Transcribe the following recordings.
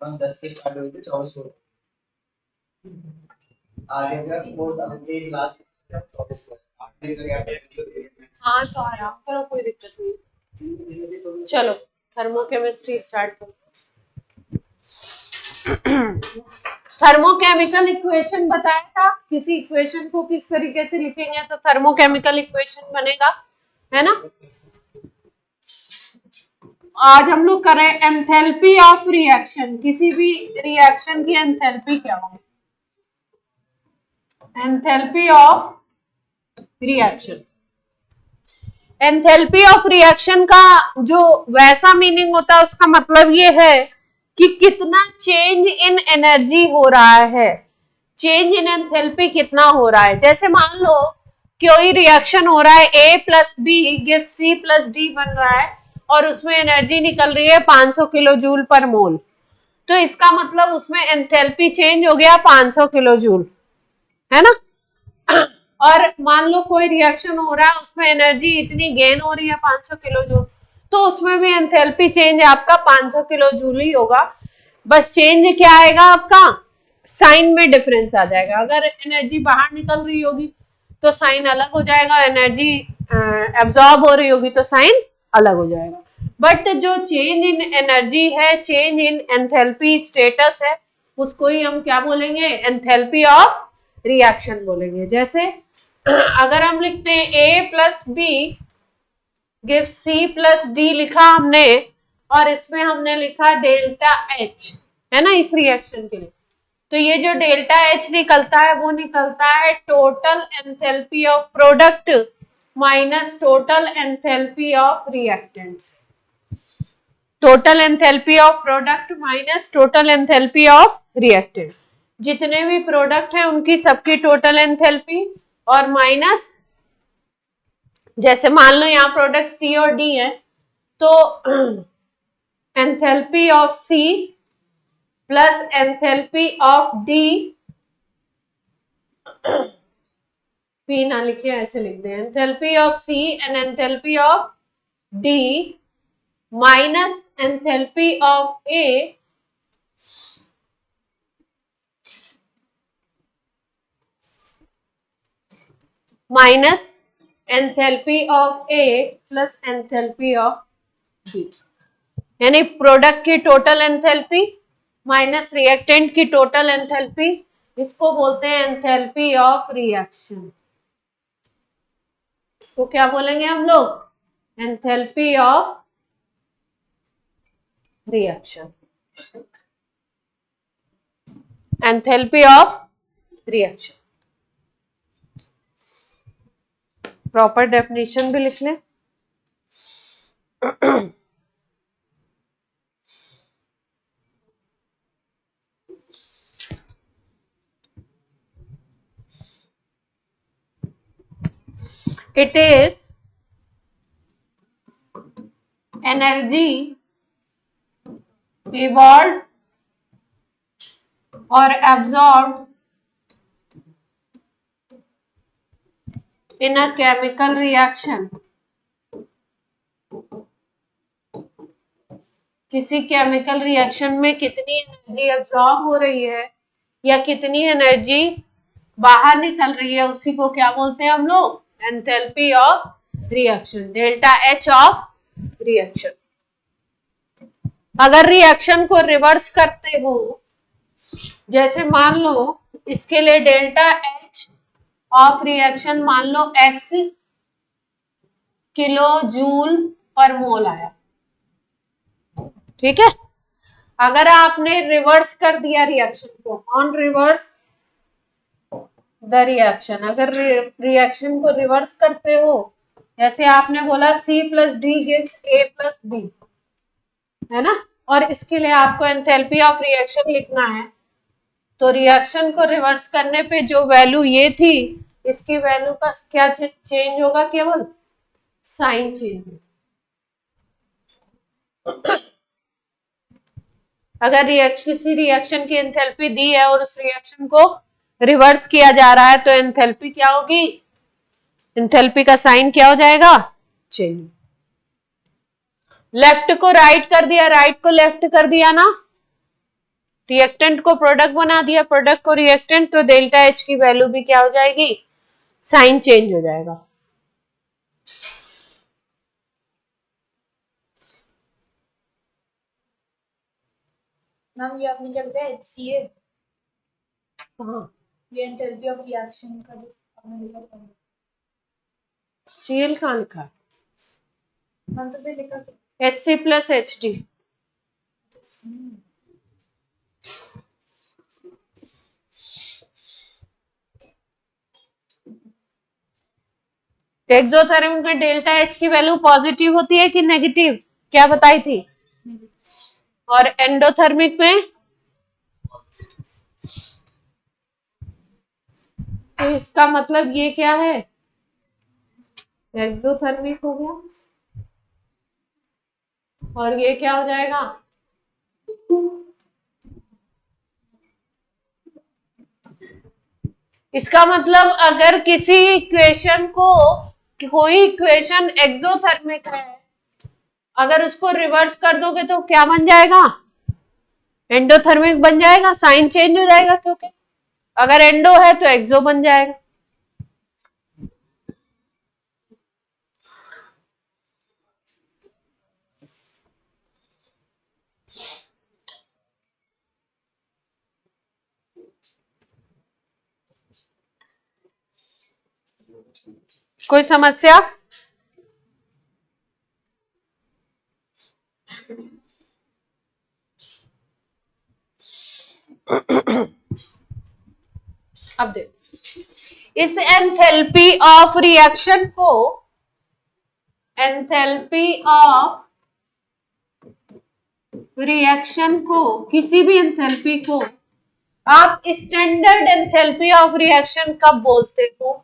हम 10 से स्टार्ट हुए थे 24 को आगे से फोर्थ लास्ट 24 को हाँ तो आराम करो, कोई दिक्कत नहीं। चलो थर्मोकेमिस्ट्री स्टार्ट करो। थर्मोकेमिकल इक्वेशन बताया था, किसी इक्वेशन को किस तरीके से लिखेंगे तो थर्मोकेमिकल इक्वेशन बनेगा, है ना। आज हम लोग कर रहे हैं एंथैल्पी ऑफ रिएक्शन। किसी भी रिएक्शन की एंथैल्पी क्या होगी? Enthalpy of reaction. Enthalpy of reaction का जो वैसा मीनिंग होता है उसका मतलब ये है कि कितना चेंज इन एनर्जी हो रहा है, चेंज इन एंथैल्पी कितना हो रहा है। जैसे मान लो कोई रिएक्शन हो रहा है, A plus B gives C plus D बन रहा है और उसमें एनर्जी निकल रही है 500 किलो जूल पर मोल, तो इसका मतलब उसमें एंथैल्पी चेंज हो गया 500 किलो जूल, है ना। और मान लो कोई रिएक्शन हो रहा है उसमें एनर्जी इतनी गेन हो रही है 500 किलो जूल, तो उसमें भी एंथैल्पी चेंज आपका 500 किलो जूल ही होगा। बस चेंज क्या आएगा आपका, साइन में डिफरेंस आ जाएगा। अगर एनर्जी बाहर निकल रही होगी तो साइन अलग हो जाएगा, एनर्जी एब्जॉर्ब हो रही होगी तो साइन अलग हो जाएगा। बट जो चेंज इन एनर्जी है, चेंज इन एंथैल्पी स्टेटस है, उसको ही हम क्या बोलेंगे, एंथैल्पी ऑफ रिएक्शन बोलेंगे। जैसे अगर हम लिखते हैं A plus B give C plus D लिखा हमने, और इसमें हमने लिखा डेल्टा H, है ना, इस रिएक्शन के लिए, तो ये जो डेल्टा H निकलता है वो निकलता है total enthalpy of product minus total enthalpy of reactants. Total enthalpy of product minus total enthalpy of reactant. जितने भी प्रोडक्ट हैं उनकी सबकी टोटल एंथैल्पी और माइनस, जैसे मान लो यहाँ प्रोडक्ट C और D है तो enthalpy of C plus enthalpy of D, P ना लिखे ऐसे लिख दें, enthalpy of C and enthalpy of D minus enthalpy of A minus enthalpy of A plus enthalpy of B, यानी प्रोडक्ट की टोटल एंथैल्पी माइनस रिएक्टेंट की total enthalpy, इसको बोलते हैं एंथैल्पी ऑफ रिएक्शन। इसको क्या बोलेंगे हम लोग, enthalpy of reaction. Enthalpy of reaction proper definition भी लिख लें। It is energy evolved or absorbed in a chemical reaction। किसी केमिकल रिएक्शन में कितनी एनर्जी एब्जॉर्ब हो रही है या कितनी एनर्जी बाहर निकल रही है, उसी को क्या बोलते हैं हम लोग, enthalpy of reaction, delta H of reaction. अगर रिएक्शन को रिवर्स करते हो, जैसे मान लो इसके लिए डेल्टा H ऑफ रिएक्शन मान लो x किलो जूल पर मोल आया, ठीक है। अगर आपने रिवर्स कर दिया रिएक्शन को, ऑन रिवर्स द रिएक्शन, अगर रिएक्शन को रिवर्स करते हो, जैसे आपने बोला C plus D gives A plus B, है ना, और इसके लिए आपको एंथैल्पी ऑफ रिएक्शन लिखना है, तो रिएक्शन को रिवर्स करने पे जो वैल्यू ये थी, इसकी वैल्यू का क्या चेंज होगा, केवल साइन चेंज। अगर किसी रिएक्शन की एंथैल्पी दी है और उस रिएक्शन को रिवर्स किया जा रहा है तो एंथैल्पी क्या होगी, एंथैल्पी का साइन क्या हो जाएगा, चेंज। लेफ्ट को राइट कर दिया, राइट को लेफ्ट कर दिया ना, रिएक्टेंट को प्रोडक्ट बना दिया, प्रोडक्ट को रिएक्टेंट, तो डेल्टा एच की वैल्यू भी क्या हो जाएगी, साइन चेंज हो जाएगा। मैम ये आपने क्या बताया HCl, हाँ, ये एंथैल्पी ऑफ रिएक्शन का जो आपने लिखा था Cl कहाँ लिखा है, मैम, तो फिर लिखा Hc प्लस HD। एक्सोथर्मिक में डेल्टा एच की वैल्यू पॉजिटिव होती है कि नेगेटिव, क्या बताई थी, और एंडोथर्मिक में, तो इसका मतलब ये क्या है, एक्सोथर्मिक हो गया, और ये क्या हो जाएगा, इसका मतलब अगर किसी इक्वेशन को, कोई इक्वेशन एक्सोथर्मिक है, अगर उसको रिवर्स कर दोगे तो क्या बन जाएगा, एंडोथर्मिक बन जाएगा, साइन चेंज हो जाएगा, क्योंकि अगर एंडो है तो एक्सो बन जाएगा। कोई समस्या, अब देखो, इस एंथैल्पी ऑफ रिएक्शन को, एंथैल्पी ऑफ रिएक्शन को, किसी भी एंथैल्पी को आप स्टैंडर्ड एंथैल्पी ऑफ रिएक्शन कब बोलते हो,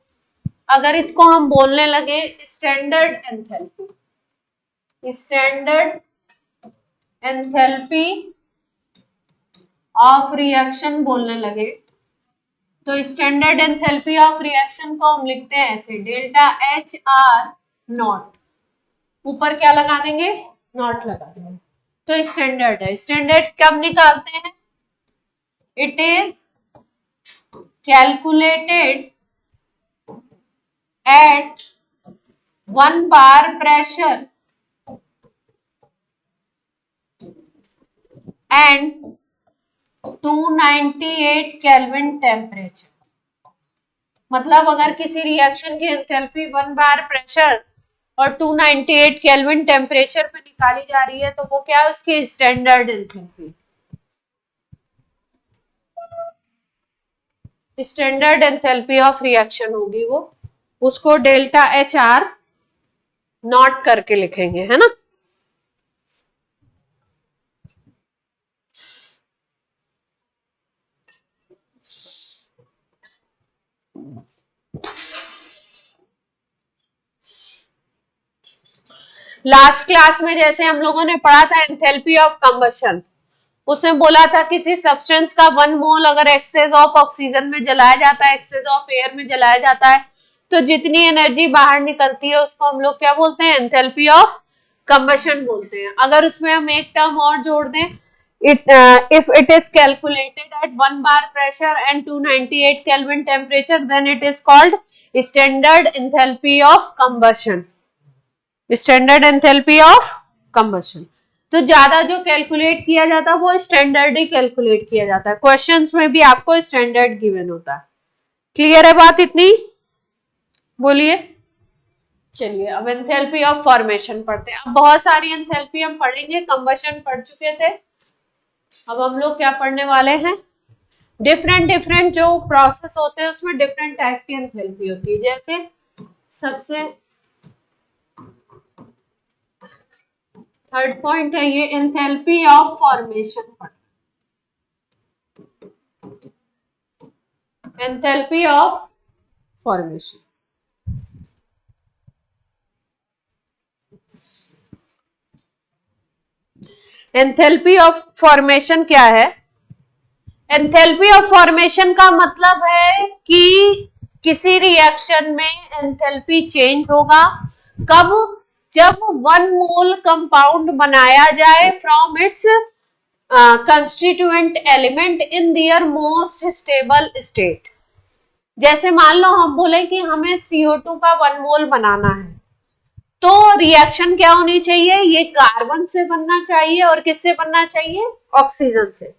अगर इसको हम बोलने लगे standard enthalpy, standard enthalpy of reaction बोलने लगे, तो स्टैंडर्ड एंथैल्पी ऑफ रिएक्शन को हम लिखते हैं ऐसे, डेल्टा एच आर नॉट, ऊपर क्या लगा देंगे, नॉट लगा देंगे, तो स्टैंडर्ड है। स्टैंडर्ड कब निकालते हैं, it is calculated at 1 bar pressure and 298 kelvin temperature. मतलब अगर किसी रिएक्शन की एंथैल्पी 1 बार प्रेशर और 298 केल्विन टेम्परेचर पे निकाली जा रही है, तो वो क्या है, उसकी standard enthalpy, standard enthalpy of reaction होगी वो, उसको डेल्टा एच आर नॉट करके लिखेंगे, है ना। लास्ट क्लास में जैसे हम लोगों ने पढ़ा था एंथैल्पी ऑफ कंबशन, उसमें बोला था किसी सब्सटेंस का 1 मोल अगर एक्सेस ऑफ ऑक्सीजन में जलाया जाता है, एक्सेस ऑफ एयर में जलाया जाता है, तो जितनी एनर्जी बाहर निकलती है उसको हम लोग क्या बोलते हैं, एंथैल्पी ऑफ कंबशन बोलते हैं। अगर उसमें हम एक टर्म और जोड़ दें, if it is calculated at 1 bar pressure and 298 Kelvin temperature, then it is called standard enthalpy of combustion, standard enthalpy of combustion. तो ज्यादा जो कैलकुलेट किया जाता है वो स्टैंडर्ड ही कैलकुलेट किया जाता है, क्वेश्चंस में भी आपको स्टैंडर्ड गिवन होता है। क्लियर है बात इतनी, बोलिए। चलिए अब एंथैल्पी ऑफ फॉर्मेशन पढ़ते हैं। अब बहुत सारी एंथैल्पी हम पढ़ेंगे, कंबशन पढ़ चुके थे, अब हम लोग क्या पढ़ने वाले हैं, डिफरेंट जो प्रोसेस होते हैं उसमें डिफरेंट टाइप की एंथैल्पी होती है। जैसे सबसे थर्ड पॉइंट है ये enthalpy of formation, enthalpy of formation. Enthalpy of formation क्या है, एंथैल्पी ऑफ फॉर्मेशन का मतलब है कि किसी रिएक्शन में एंथैल्पी चेंज होगा कब, जब 1 मोल कंपाउंड बनाया जाए from its constituent element in their most stable state. जैसे मान लो हम बोले कि हमें CO2 का 1 मोल बनाना है, तो रिएक्शन क्या होनी चाहिए, ये कार्बन से बनना चाहिए और किससे बनना चाहिए, ऑक्सीजन से।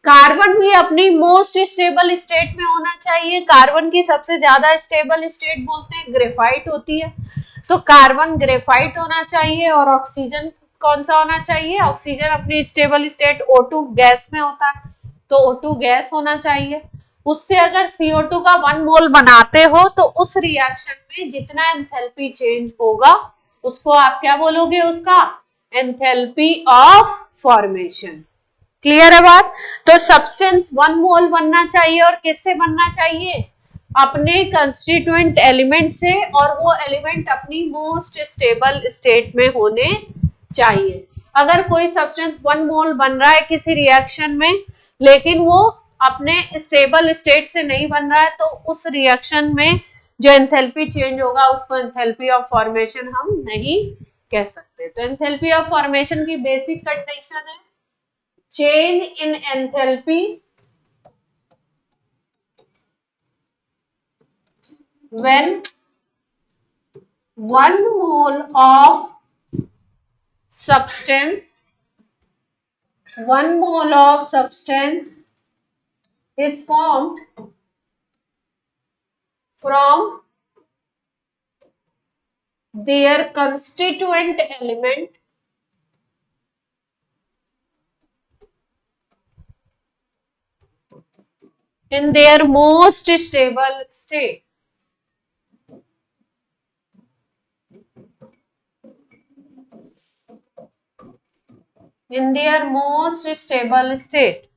कार्बन भी अपनी मोस्ट स्टेबल स्टेट में होना चाहिए। कार्बन की सबसे ज्यादा स्टेबल स्टेट बोलते हैं ग्रेफाइट होती है, तो कार्बन ग्रेफाइट होना चाहिए। और ऑक्सीजन कौन सा होना चाहिए, ऑक्सीजन अपनी स्टेबल स्टेट O2 गैस में होता है, तो O2 गैस होना चाहिए। उससे अगर CO2 का 1 मोल बनाते हो तो उस रिएक्शन में जितना एंथैल्पी चेंज होगा उसको आप क्या बोलोगे, उसका एंथैल्पी ऑफ फॉर्मेशन। क्लियर है बात। तो सब्सटेंस 1 मोल बनना चाहिए और किससे बनना चाहिए, अपने कंस्टिट्यूएंट एलिमेंट से, और वो एलिमेंट अपनी मोस्ट स्टेबल स्टेट में होने चाहिए। अगर कोई सब्सटेंस 1 मोल बन रहा है किसी रिएक्शन में लेकिन वो अपने स्टेबल स्टेट से नहीं बन रहा है, तो उस रिएक्शन में जो एंथैल्पी चेंज होगा उसको एंथैल्पी ऑफ फॉर्मेशन हम नहीं कह सकते। तो एंथैल्पी ऑफ फॉर्मेशन की बेसिक कंडीशन है change in enthalpy when 1 mole of substance is formed from their constituent element in their most stable state. In their most stable state.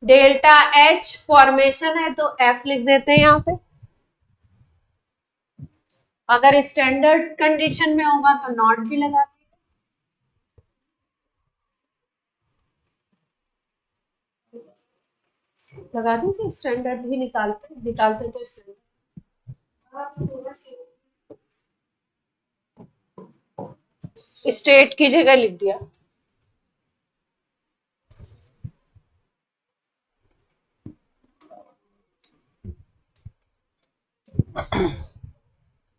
Delta H formation है तो F लिख देते हैं यहाँ पे। अगर स्टैंडर्ड कंडीशन में होगा तो नॉट भी लगा देंगे। लगा दीजिए, स्टैंडर्ड भी निकालते तो स्टैंडर्ड स्टेट की जगह लिख दिया।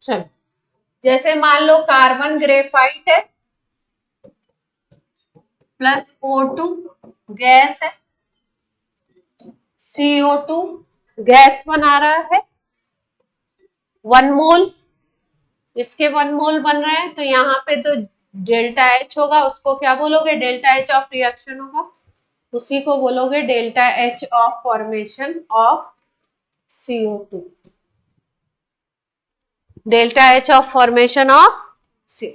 चलो, जैसे मान लो कार्बन ग्रेफाइट है प्लस O2 गैस है, CO2 गैस बना रहा है 1 मोल, इसके 1 मोल बन रहे हैं, तो यहाँ पे तो डेल्टा H होगा, उसको क्या बोलोगे, डेल्टा H ऑफ रिएक्शन होगा, उसी को बोलोगे delta H of formation of CO2। Delta H of formation of CO।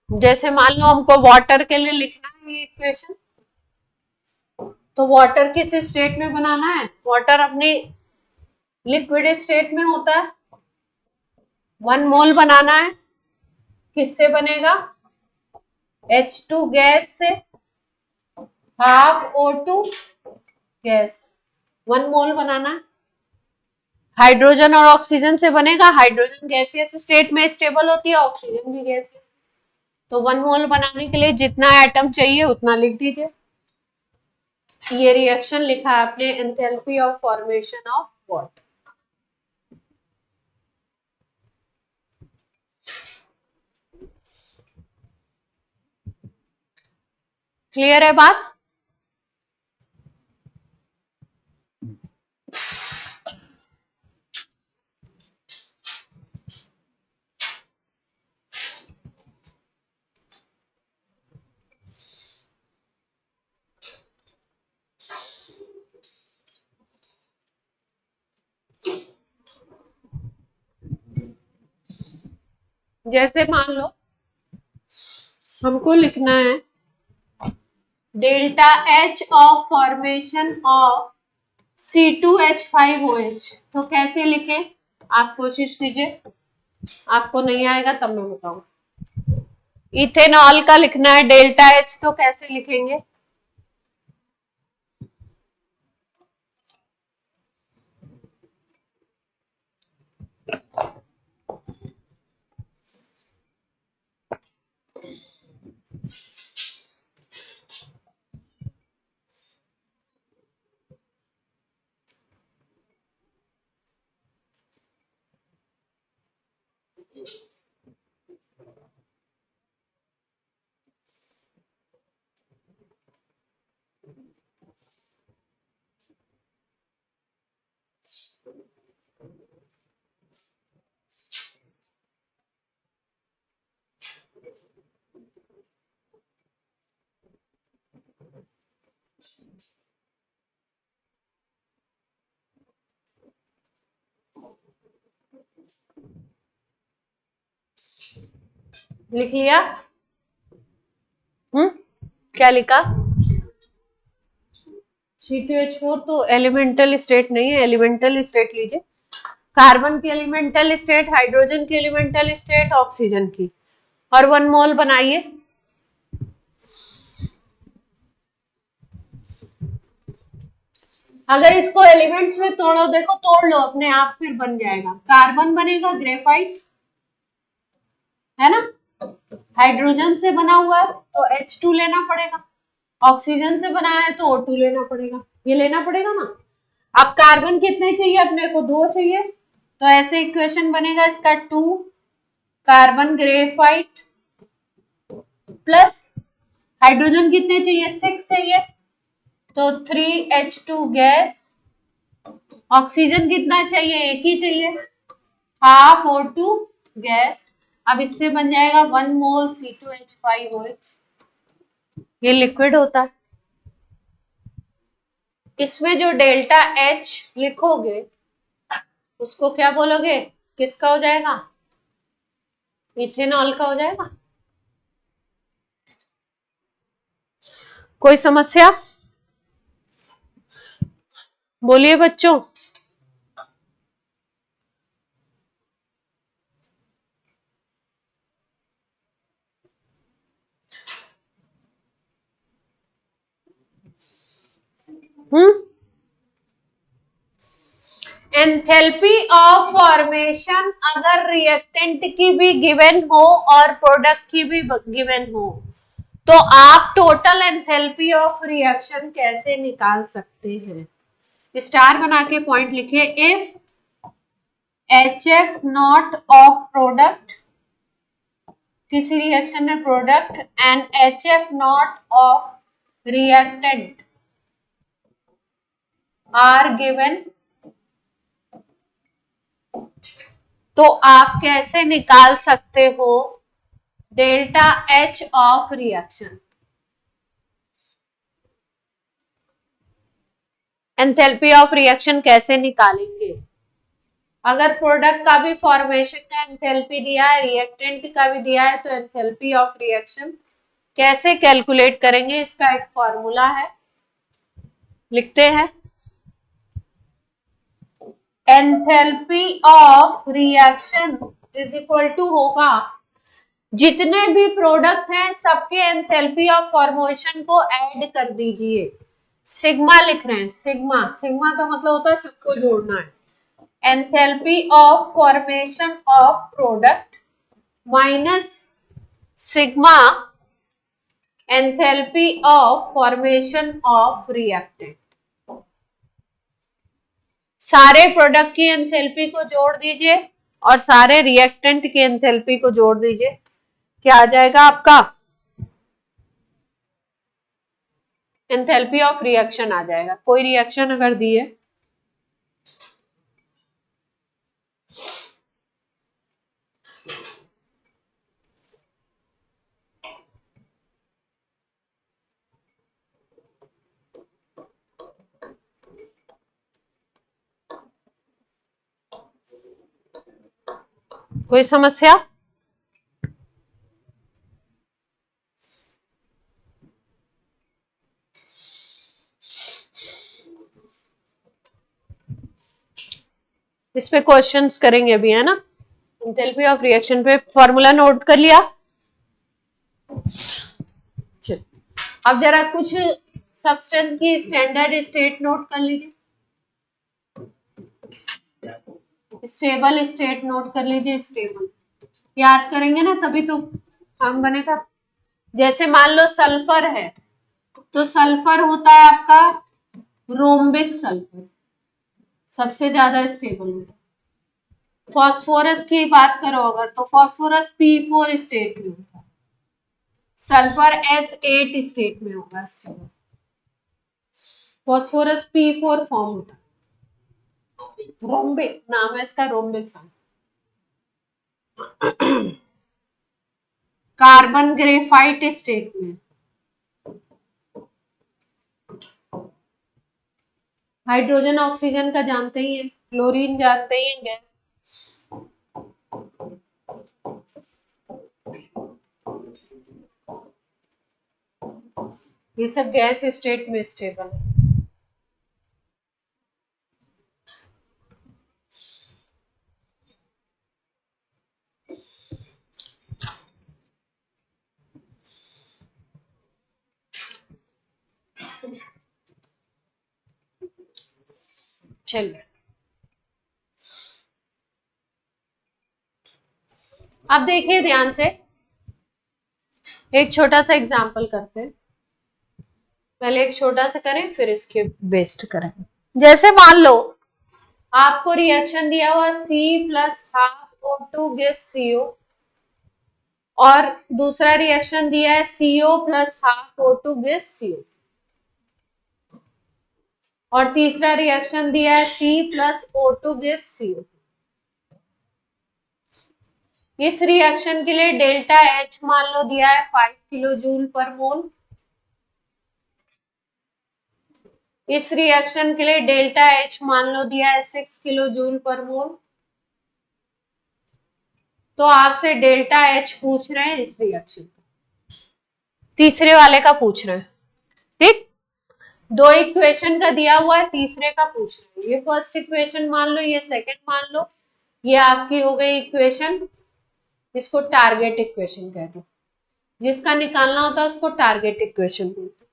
जैसे मान लो हमको वाटर के लिए लिखना है ये इक्वेशन, तो वाटर किस स्टेट में बनाना है, वाटर अपनी लिक्विड स्टेट में होता है, 1 मोल बनाना है, किससे बनेगा, H2 गैस से, हाफ O2 गैस, 1 मोल बनाना है। हाइड्रोजन और ऑक्सीजन से बनेगा, हाइड्रोजन गैसियस स्टेट में स्टेबल होती है, ऑक्सीजन भी गैसियस। तो 1 मोल बनाने के लिए जितना एटम चाहिए उतना लिख दीजिए। ये रिएक्शन लिखा है आपने, enthalpy of formation of water. Clear है बात। जैसे मान लो हमको लिखना है delta H of formation of C2H5OH, तो कैसे लिखें, आप कोशिश कीजिए, आपको नहीं आएगा तब मैं बताऊं। इथेनॉल का लिखना है डेल्टा एच, तो कैसे लिखेंगे? लिख लिया? क्या लिखा? C2H4 तो एलिमेंटल स्टेट नहीं है, एलिमेंटल स्टेट लीजिए। कार्बन की एलिमेंटल स्टेट, हाइड्रोजन की एलिमेंटल स्टेट, ऑक्सीजन की, और 1 मोल बनाइए। अगर इसको एलिमेंट्स में तोड़ो, देखो तोड़ लो अपने आप, फिर बन जाएगा। कार्बन बनेगा ग्रेफाइट, है ना, हाइड्रोजन से बना हुआ है तो H2 लेना पड़ेगा, ऑक्सीजन से बना है तो O2 लेना पड़ेगा, ये लेना पड़ेगा ना। अब कार्बन कितने चाहिए अपने को? 2 चाहिए, तो ऐसे इक्वेशन बनेगा इसका 2 कार्बन ग्रेफाइट प्लस हाइड्रोजन कितने चाहिए? 6 चाहिए, तो 3H2 गैस। ऑक्सीजन कितना चाहिए? 1 ही चाहिए, हाफ O2 गैस। अब इससे बन जाएगा 1 मोल C2H5OH। ये लिक्विड होता है। इसमें जो डेल्टा H लिखोगे उसको क्या बोलोगे? किसका हो जाएगा? इथेनॉल का हो जाएगा। कोई समस्या? बोलिए बच्चों। एंथैल्पी ऑफ फॉर्मेशन अगर रिएक्टेंट की भी गिवन हो और प्रोडक्ट की भी गिवन हो, तो आप टोटल एंथैल्पी ऑफ रिएक्शन कैसे निकाल सकते हैं? स्टार बना के पॉइंट लिखिए। If HF not of product, किसी रिएक्शन में product, and HF not of reactant are given, तो आप कैसे निकाल सकते हो delta H of reaction? Enthalpy of reaction कैसे निकालेंगे? अगर प्रोडक्ट का भी फॉर्मेशन का एंथैल्पी दिया है, रिएक्टेंट का भी दिया है, तो एंथैल्पी ऑफ रिएक्शन कैसे कैलकुलेट करेंगे? इसका एक फॉर्मूला है, लिखते हैं। Enthalpy of reaction is equal to होगा, जितने भी प्रोडक्ट हैं सबके एंथैल्पी ऑफ फॉर्मेशन को ऐड कर दीजिए। सिग्मा लिख रहे हैं, सिग्मा, सिग्मा का मतलब होता है सबको जोड़ना है। Enthalpy of formation of product minus sigma enthalpy of formation of reactant. सारे प्रोडक्ट की एंथैल्पी को जोड़ दीजिए और सारे रिएक्टेंट की एंथैल्पी को जोड़ दीजिए, क्या आ जाएगा आपका? एंथैल्पी ऑफ रिएक्शन आ जाएगा। कोई रिएक्शन अगर दी है, कोई समस्या? इस पे क्वेश्चंस करेंगे अभी, है ना। एंथैल्पी ऑफ रिएक्शन पे फॉर्मूला नोट कर लिया। चल अब जरा कुछ सब्सटेंस की स्टैंडर्ड स्टेट नोट कर लीजिए। स्टेबल स्टेट नोट कर लीजिए। स्टेबल याद करेंगे ना तभी तो काम बनेगा। जैसे मान लो सल्फर है, तो सल्फर होता है आपका रोम्बिक सल्फर, सबसे ज्यादा स्टेबल होता है। फास्फोरस की बात करो अगर, तो फास्फोरस P4 स्टेट में होता है, सल्फर S8 स्टेट में होगा स्टेबल। फास्फोरस P4 फॉर्म होता है। रोम्बिक नाम है इसका, rhombic sulphur. Carbon graphite state में, हाइड्रोजन ऑक्सीजन का जानते ही हैं, क्लोरीन जानते ही हैं, गैस। ये सब गैस स्टेट में स्टेबल है। चलिए अब देखिए ध्यान से, एक छोटा सा एग्जाम्पल करते हैं। पहले एक छोटा सा करें फिर इसके बेस्ड करेंगे। जैसे मान लो आपको रिएक्शन दिया हुआ C plus half O2 gives CO, और दूसरा रिएक्शन दिया है CO plus half O2 gives CO, और तीसरा रिएक्शन दिया है C plus O2 gives CO। इस रिएक्शन के लिए डेल्टा H मान लो दिया है 5 किलो जूल पर मोल। इस रिएक्शन के लिए डेल्टा H मान लो दिया है 6 किलो जूल पर मोल। तो आपसे डेल्टा H पूछ रहे हैं इस रिएक्शन का, तीसरे वाले का पूछ रहे हैं। ठीक, दो इक्वेशन का दिया हुआ है, तीसरे का पूछ रहे हैं। ये फर्स्ट इक्वेशन मान लो, ये सेकंड मान लो, ये आपकी हो गई इक्वेशन। इसको टारगेट इक्वेशन कहते हैं, जिसका निकालना होता है उसको टारगेट इक्वेशन बोलते हैं।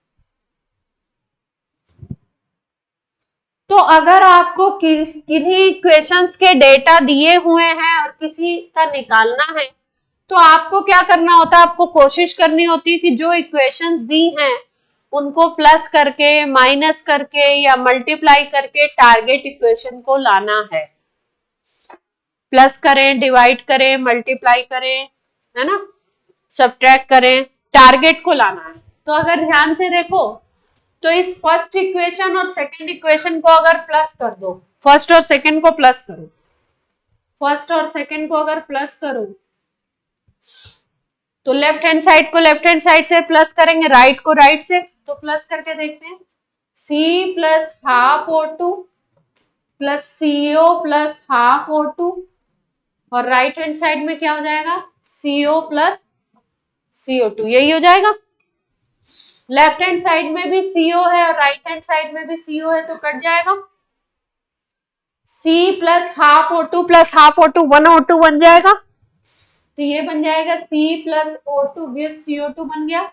तो अगर आपको किन्हीं इक्वेशंस के डेटा दिए हुए हैं और किसी का निकालना है, तो आपको क्या करना होता है, आपको कोशिश करनी होती है कि जो इक्वेशंस दी हैं उनको प्लस करके, माइनस करके या मल्टीप्लाई करके टारगेट इक्वेशन को लाना है। प्लस करें, डिवाइड करें, मल्टीप्लाई करें, है ना, सब्ट्रैक्ट करें, टारगेट को लाना है। तो अगर ध्यान से देखो तो इस फर्स्ट इक्वेशन और सेकंड इक्वेशन को अगर प्लस कर दो, फर्स्ट और सेकंड को प्लस करो, फर्स्ट और सेकंड को अगर प्लस करो तो लेफ्ट हैंड साइड को लेफ्ट हैंड साइड से प्लस करेंगे, राइट को राइट से। तो प्लस करके देखते हैं, C plus half O2 plus CO plus half O2, और राइट हैंड साइड में क्या हो जाएगा, CO प्लस CO2, यही हो जाएगा। लेफ्ट हैंड साइड में भी CO है और राइट हैंड साइड में भी CO है, तो कट जाएगा। C plus half O2 plus half O2 1 O2 बन जाएगा। तो ये बन जाएगा C plus O2 give CO2 बन गया।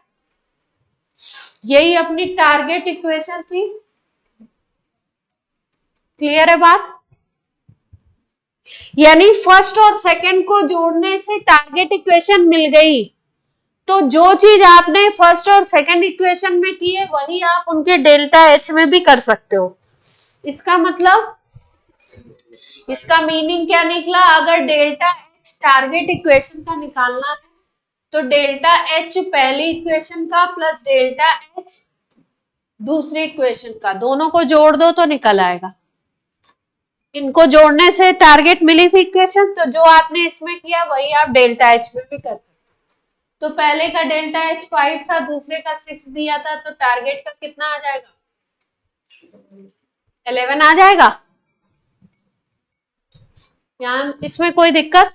यही अपनी टारगेट इक्वेशन थी। क्लियर है बात? यानी फर्स्ट और सेकंड को जोड़ने से टारगेट इक्वेशन मिल गई। तो जो चीज आपने फर्स्ट और सेकंड इक्वेशन में की है वही आप उनके डेल्टा H में भी कर सकते हो। इसका मतलब, इसका मीनिंग क्या निकला, अगर डेल्टा H टारगेट इक्वेशन का निकालना है तो डेल्टा H पहली इक्वेशन का प्लस डेल्टा H दूसरी इक्वेशन का, दोनों को जोड़ दो तो निकल आएगा। इनको जोड़ने से टारगेट मिली थी इक्वेशन, तो जो आपने इसमें किया वही आप डेल्टा H में भी कर सकते। तो पहले का डेल्टा H 5 था, दूसरे का 6 दिया था, तो टारगेट का कितना आ जाएगा, 11 आ जाएगा। यहाँ इसमें कोई दिक्कत,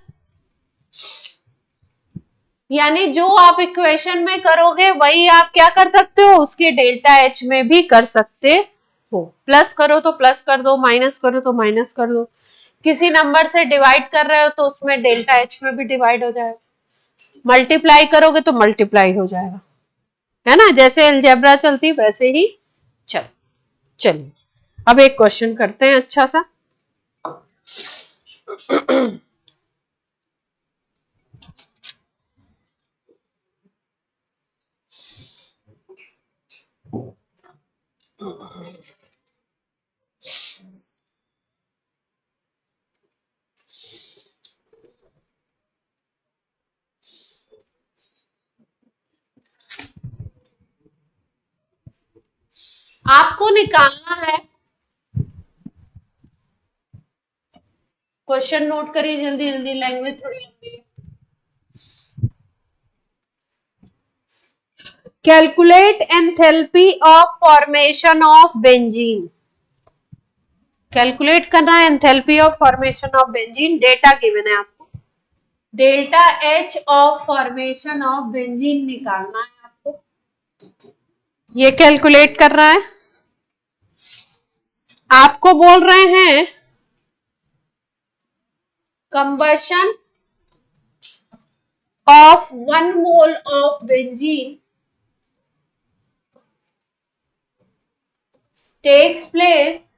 यानी जो आप इक्वेशन में करोगे वही आप क्या कर सकते हो, उसके डेल्टा H में भी कर सकते हो। प्लस करो तो प्लस कर दो, माइनस करो तो माइनस कर दो। किसी नंबर से डिवाइड कर रहे हो तो उसमें डेल्टा एच में भी डिवाइड हो जाएगा, मल्टीप्लाई करोगे तो मल्टीप्लाई हो जाएगा, है ना, जैसे अलजेब्रा चलती वैसे ही चलिए अब एक क्वेश्चन करते हैं अच्छा सा। आपको निकालना है, क्वेश्चन नोट करिए जल्दी जल्दी, लैंग्वेज थोड़ी लंबी है। Calculate enthalpy of formation of benzene, calculate करना है enthalpy of formation of benzene, data given है आपको, delta H of formation of benzene निकालना है आपको, ये कैलकुलेट कर रहा है, आपको बोल रहे हैं combustion of 1 mole of benzene takes place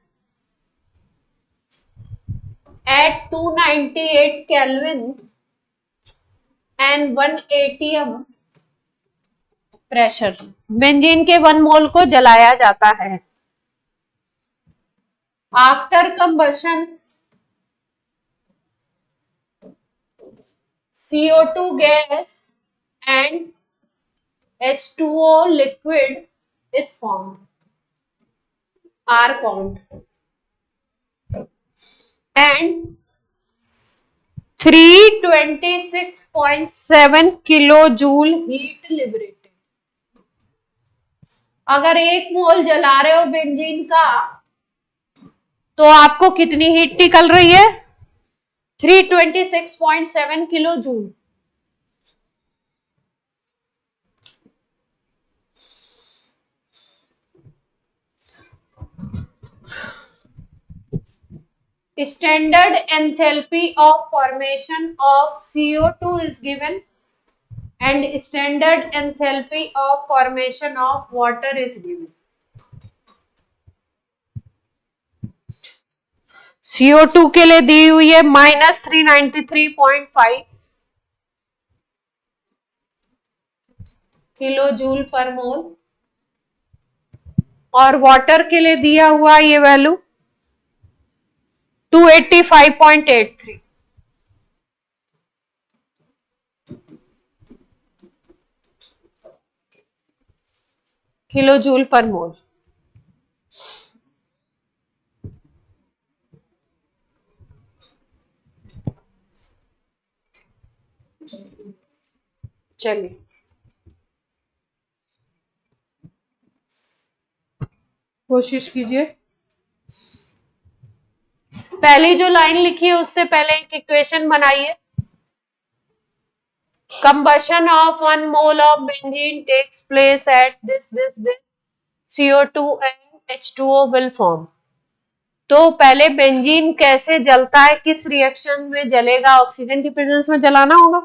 at 298 Kelvin and 1 atm pressure. Benzene के 1 मोल को जलाया जाता है। After combustion CO2 gas and H2O liquid is formed, are formed, and 326.7 kilojoule heat liberated. अगर 1 मोल जला रहे हो बेंजीन का तो आपको कितनी हीट निकल रही है? 326.7 kilo joule. Standard enthalpy of formation of CO2 is given and standard enthalpy of formation of water is given. CO2 के लिए दी हुई है -393.5 किलो जूल पर मोल और वाटर के लिए दिया हुआ ये वैल्यू 285.83 किलो जूल पर मोल। चलिए कोशिश कीजिए, पहली जो लाइन लिखी है उससे पहले एक इक्वेशन बनाइए। Combustion of 1 mole of benzene takes place at this CO2 and H2O will form। तो पहले बेंजीन कैसे जलता है, किस रिएक्शन में जलेगा, ऑक्सीजन की प्रेजेंस में जलाना होगा,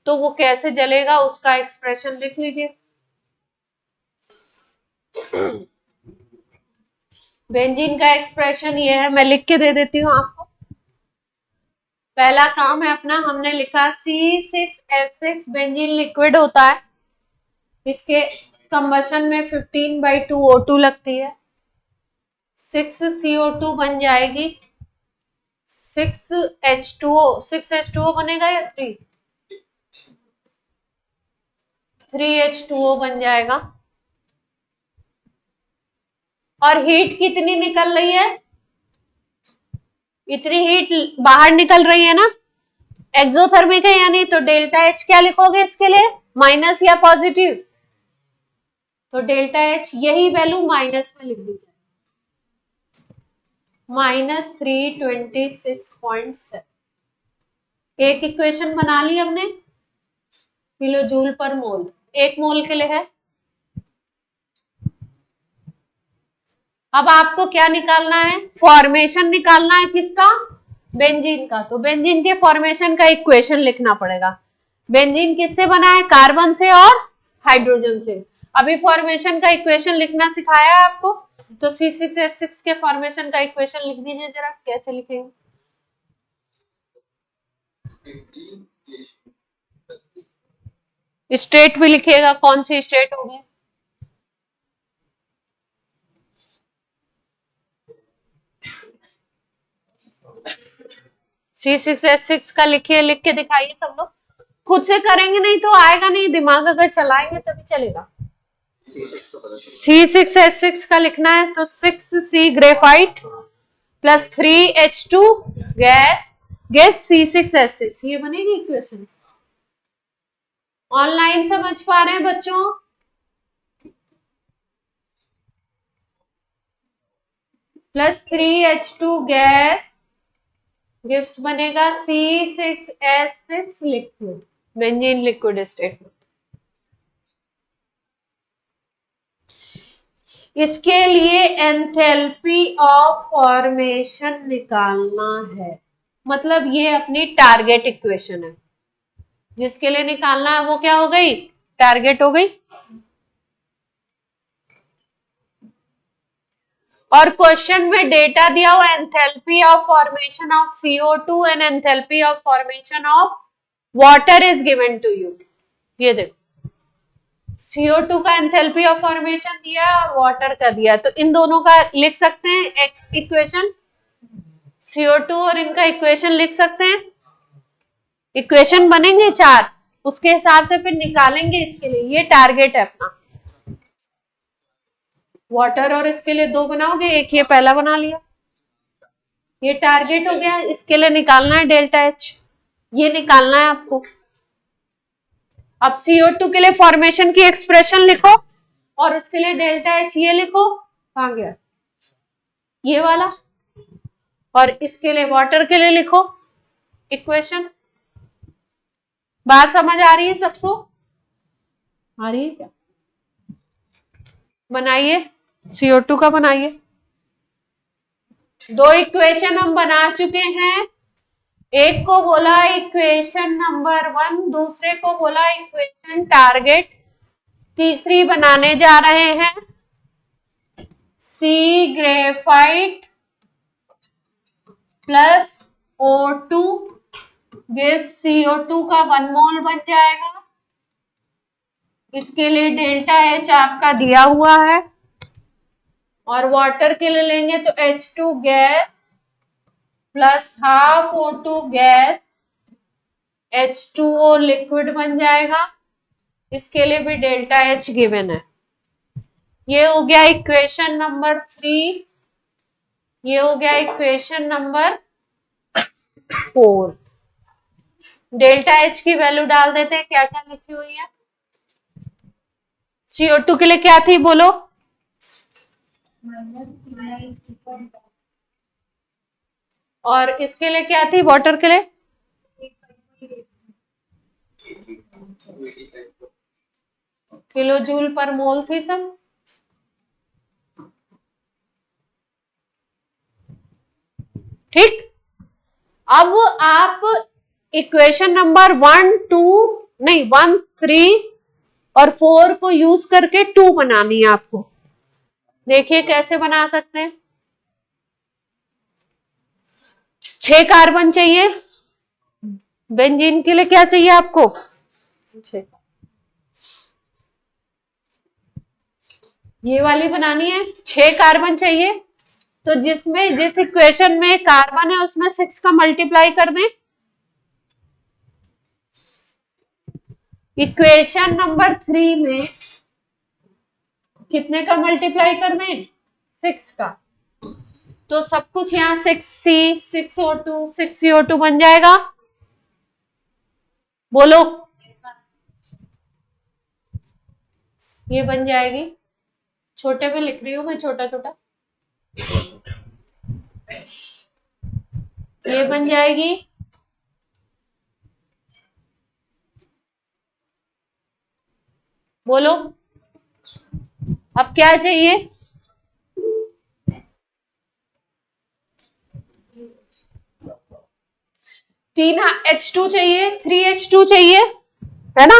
तो वो कैसे जलेगा उसका एक्सप्रेशन लिख लीजिए। बेंजीन का एक्सप्रेशन ये है, मैं लिख के दे देती हूँ आपको। पहला काम है अपना, हमने लिखा C6H6 बेंजीन लिक्विड होता है, इसके कंबशन में 15/2 O2 लगती है, 6 CO2 बन जाएगी, 6H2O बनेगा या 3H2O बन जाएगा। और हीट कितनी निकल रही है? इतनी हीट बाहर निकल रही है ना, एक्सोथर्मिक है यानी, तो डेल्टा एच क्या लिखोगे इसके लिए, माइनस या पॉजिटिव? तो डेल्टा एच यही वैल्यू माइनस में लिख दीजिए, -326.7। एक इक्वेशन बना ली हमने, किलो जूल पर मोल, 1 मोल के लिए है। अब आपको क्या निकालना है? फॉर्मेशन निकालना है, किसका? बेंजीन का, तो बेंजीन के फॉर्मेशन का इक्वेशन लिखना पड़ेगा। बेंजीन किससे बना है? कार्बन से और हाइड्रोजन से। अभी फॉर्मेशन का इक्वेशन लिखना सिखाया है आपको, तो C6H6 के फॉर्मेशन का इक्वेशन लिख दीजिए जरा, कैसे लिखेंगे? स्टेट भी लिखिएगा, कौन सी स्टेट होगी? C6H6 का लिखिए, लिख के दिखाइए सब लोग। खुद से करेंगे नहीं तो आएगा नहीं, दिमाग अगर चलाएंगे तभी चलेगा। C6H6 का लिखना है तो 6C graphite plus 3H2 gas gives C6H6, ये बनेगी इक्वेशन। ऑनलाइन समझ पा रहे हैं बच्चों? प्लस 3H2 गैस गिव्स बनेगा C6H6 liquid, benzene liquid state में। इसके लिए एंथैल्पी ऑफ फॉर्मेशन निकालना है, मतलब ये अपनी टारगेट इक्वेशन है, जिसके लिए निकालना है वो क्या हो गई? टारगेट हो गई। और क्वेश्चन में डेटा दिया हुआ enthalpy of formation of CO2 and enthalpy of formation of water is given to you. ये देखो, CO2 का एंथैल्पी ऑफ फॉर्मेशन दिया है और वाटर का दिया है, तो इन दोनों का लिख सकते हैं इक्वेशन। CO2 और इनका इक्वेशन लिख सकते हैं। इक्वेशन बनेंगे 4, उसके हिसाब से फिर निकालेंगे इसके लिए। ये टारगेट है अपना। वाटर और इसके लिए 2 बनाओगे, एक ये पहला बना लिया, ये टारगेट हो गया। इसके लिए निकालना है डेल्टा H, ये निकालना है आपको। अब CO2 के लिए फॉर्मेशन की एक्सप्रेशन लिखो और उसके लिए डेल्टा H ये लिखो, कहां गया ये वाला, और इसके लिए वाटर के लिए लिखो इक्वेशन। बात समझ आ रही है सबको? आ रही है क्या? बनाइए, CO2 का बनाइए। 2 इक्वेशन हम बना चुके हैं, एक को बोला इक्वेशन नंबर 1, दूसरे को बोला इक्वेशन टारगेट, तीसरी बनाने जा रहे हैं। C graphite plus O2 gives CO2 का 1 मोल बन जाएगा। इसके लिए डेल्टा H आपका दिया हुआ है, और वाटर के लिए लेंगे तो H2 gas plus half O2 gas H2O liquid बन जाएगा। इसके लिए भी डेल्टा H गिवन है। ये हो गया इक्वेशन नंबर 3, ये हो गया इक्वेशन नंबर 4। डेल्टा H की वैल्यू डाल देते हैं, क्या क्या लिखी हुई है। CO2 के लिए क्या थी बोलो? और इसके लिए क्या थी वाटर के लिए? किलो जूल पर मोल थी सब। ठीक, अब आप इक्वेशन नंबर 1, 3 और 4 को यूज करके 2 बनानी है आपको। देखिए कैसे बना सकते हैं। 6 कार्बन चाहिए, बेंजीन के लिए क्या चाहिए आपको? 6। ये वाली बनानी है, 6 कार्बन चाहिए, तो जिसमें जिस इक्वेशन में कार्बन है उसमें 6 का मल्टीप्लाई कर दें। इक्वेशन नंबर 3 में कितने का मल्टीप्लाई कर दें? 6 का। तो सब कुछ यहाँ 6C 6O2 6CO2 बन जाएगा। बोलो, ये बन जाएगी। छोटे में लिख रही हूं मैं, छोटा छोटा। ये बन जाएगी। बोलो, अब क्या चाहिए? 3 H2 चाहिए, 3 H2 चाहिए, है ना।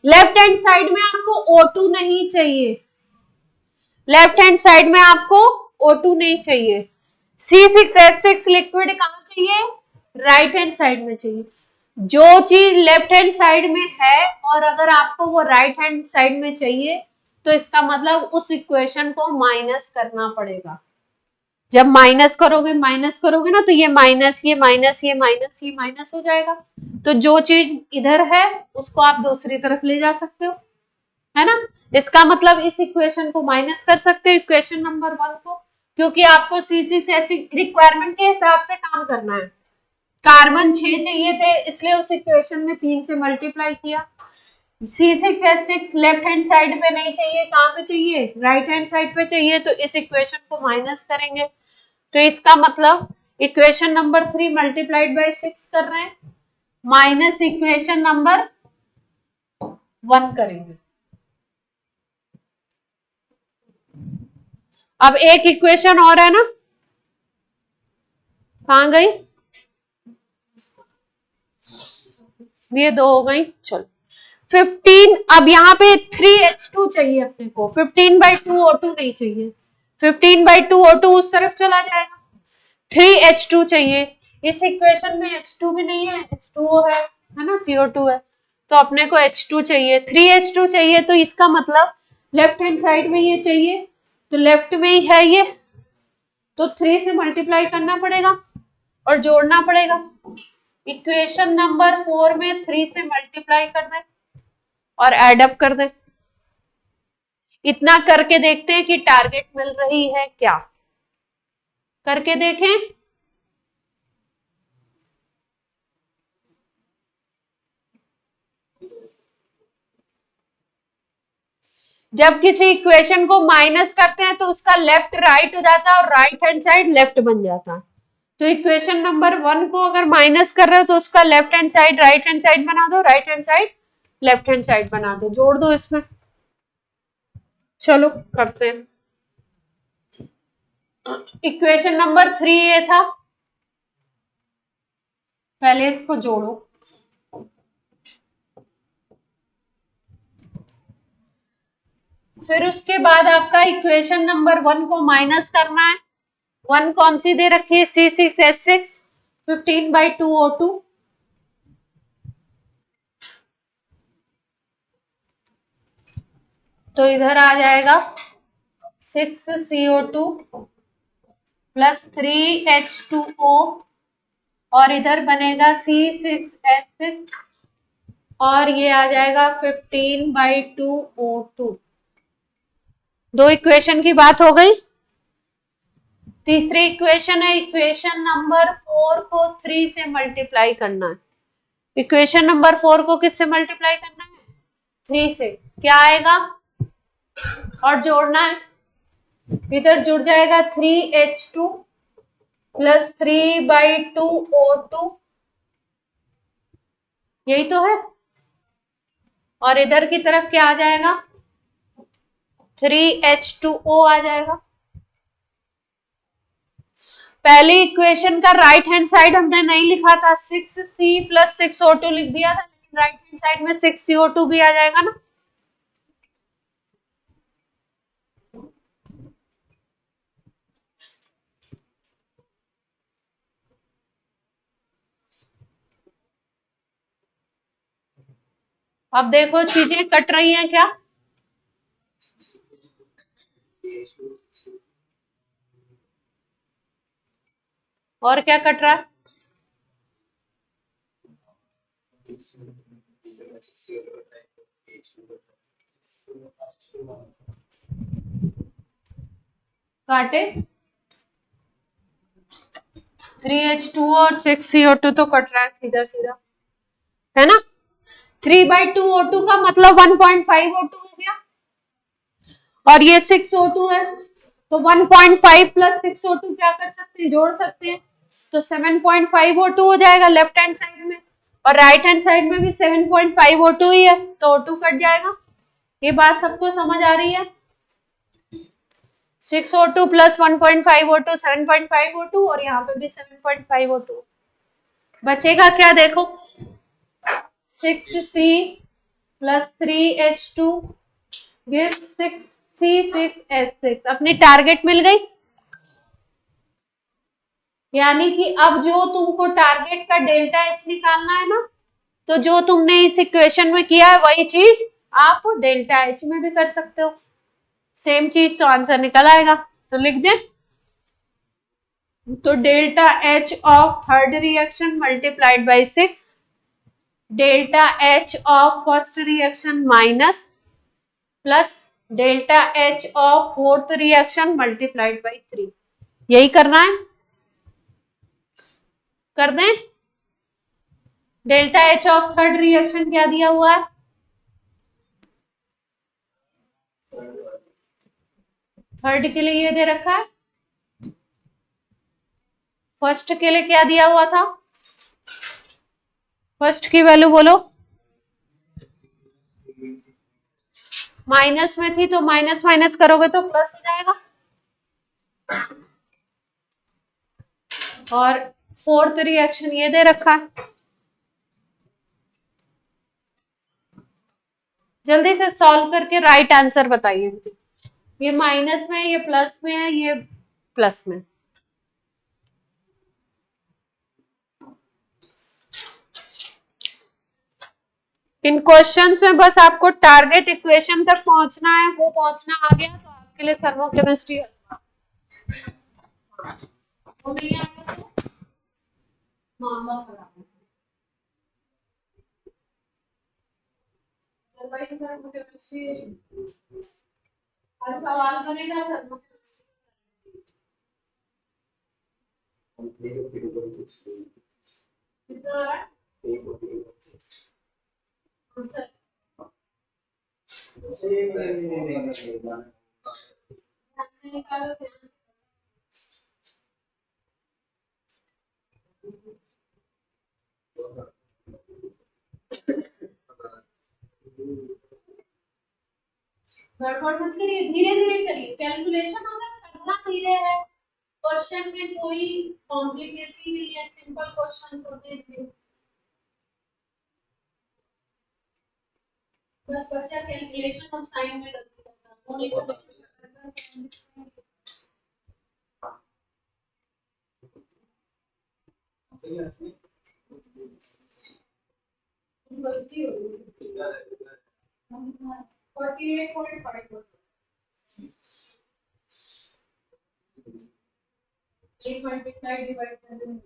लेफ्ट हैंड साइड में आपको O2 नहीं चाहिए, लेफ्ट हैंड साइड में आपको O2 नहीं चाहिए। C6H6 लिक्विड कहाँ चाहिए, राइट हैंड साइड में चाहिए। जो चीज लेफ्ट हैंड साइड में है और अगर आपको वो राइट हैंड साइड में चाहिए तो इसका मतलब उस इक्वेशन को माइनस करना पड़ेगा। जब माइनस करोगे ना तो ये माइनस ये माइनस ये माइनस ये माइनस हो जाएगा। तो जो चीज इधर है उसको आप दूसरी तरफ ले जा सकते हो, है ना। इसका मतलब इस इक्वेशन को माइनस कर सकते हो, इक्वेशन नंबर 1 को, क्योंकि आपको C6H6 रिक्वायरमेंट के हिसाब से काम करना है। कार्बन 6 चाहिए थे इसलिए उस इक्वेशन में 3 से मल्टीप्लाई किया। C6H6 लेफ्ट हैंड साइड पे नहीं चाहिए, कहाँ पे चाहिए, राइट हैंड साइड पे चाहिए, तो इस इक्वेशन को माइनस करेंगे। तो इसका मतलब इक्वेशन नंबर 3 मल्टीप्लाइड बाय 6 कर रहे हैं, माइनस इक्वेशन नंबर 1 करेंगे। अब एक इक्वेशन और है ना, कहां गई, ये 2 हो गई। चलो 15, अब यहाँ पे 3H2 चाहिए अपने को, 15/2 O2 नहीं चाहिए, 15/2 O2 उस तरफ चला जाएगा, 3H2 चाहिए। इस इक्वेशन में H2 भी नहीं है, H2O है ना, CO2 है, तो अपने को H2 चाहिए, 3H2 चाहिए। तो इसका मतलब लेफ्ट हैंड साइड में ये चाहिए, तो लेफ्ट में ही है ये, तो 3 से मल्टीप्लाई करना पड़ेगा और जोड़ना पड़ेगा। इक्वेशन नंबर 4 में 3 से मल्टीप्लाई कर दे और एड अप कर दे। इतना करके देखते हैं कि टारगेट मिल रही है क्या, करके देखें। जब किसी इक्वेशन को माइनस करते हैं तो उसका लेफ्ट राइट हो जाता है और राइट हैंड साइड लेफ्ट बन जाता है। तो इक्वेशन नंबर 1 को अगर माइनस कर रहे हो तो उसका left hand side right hand side बना दो, right hand side left hand side बना दो, जोड़ दो इसमें। चलो करते हैं। इक्वेशन नंबर 3 ये था, पहले इसको जोड़ो, फिर उसके बाद आपका इक्वेशन नंबर 1 को माइनस करना है। 1 कौन सी दे रखी है, C6H6, 15/2 O2, तो इधर आ जाएगा 6CO2 प्लस 3H2O और इधर बनेगा C6H6 और ये आ जाएगा 15/2 O2। 2 इक्वेशन की बात हो गई। तीसरी इक्वेशन है, इक्वेशन नंबर 4 को 3 से मल्टीप्लाई करना है। इक्वेशन नंबर 4 को किससे मल्टीप्लाई करना है, 3 से। क्या आएगा और जोड़ना है, इधर जुड़ जाएगा 3H2 प्लस 3/2 O2, यही तो है। और इधर की तरफ क्या आ जाएगा, 3H2O आ जाएगा। पहली इक्वेशन का राइट हैंड साइड हमने नहीं लिखा था, 6C प्लस 6O2 लिख दिया था, लेकिन राइट हैंड साइड में 6CO2 भी आ जाएगा ना। अब देखो चीजें कट रही हैं क्या, और क्या कट रहा है, काटे 3H2 और 6CO2 तो कट रहा है सीधा सीधा, है ना। 3/2 O2 का मतलब 1.5 O2 हो गया और ये 6 O2 है, तो 1.5 प्लस 6 O2 क्या कर सकते हैं, जोड़ सकते हैं, तो 7.5 O2 हो जाएगा लेफ्ट हैंड साइड में, और राइट हैंड साइड में भी 7.5 O2 ही है, तो O2 कट जाएगा। ये बात सबको समझ आ रही है, 6 O2 प्लस 1.5 O2 7.5 O2 और यहाँ पे भी 7.5 O2। बचेगा क्या देखो, 6C plus 3H2 give 6C6H6। अपनी टारगेट मिल गई, यानी कि अब जो तुमको टारगेट का डेल्टा H निकालना है ना, तो जो तुमने इस इक्वेशन में किया है वही चीज आप डेल्टा H में भी कर सकते हो, सेम चीज, तो आंसर निकल आएगा। तो लिख दे, तो delta H of third reaction multiplied by 6, delta H of first reaction minus, plus delta H of fourth reaction multiplied by 3। यही करना है, कर दें। Delta H of third reaction क्या दिया हुआ है, थर्ड के लिए ये दे रखा है, फर्स्ट के लिए क्या दिया हुआ था, फर्स्ट की वैल्यू बोलो, माइनस में थी तो माइनस माइनस करोगे तो प्लस हो जाएगा, और फोर्थ रिएक्शन ये दे रखा है। जल्दी से सॉल्व करके राइट आंसर बताइए मुझे। ये माइनस में, ये प्लस में है, ये प्लस में। इन क्वेश्चन में बस आपको टारगेट इक्वेशन तक पहुंचना है, वो पहुंचना आ गया तो आपके लिए थर्मोकेमिस्ट्री वो नहीं आएगा तो मामला खराब है। थर्मोकेमिस्ट्री हर सवाल बनेगा थर्मोकेमिस्ट्री कितना आ रहा है, निकालो गड़बड़ मत करिए, धीरे धीरे करिए, कैलकुलेशन अगर करना धीरे है, क्वेश्चन में कोई कॉम्प्लिकेसी नहीं है, सिंपल क्वेश्चन होते हैं, बस बच्चा कैलकुलेशन और साइन में गलती करता है, वो नहीं करता। गलती हो गई 48.5 एक मल्टीप्लाई डिवाइड कर दें,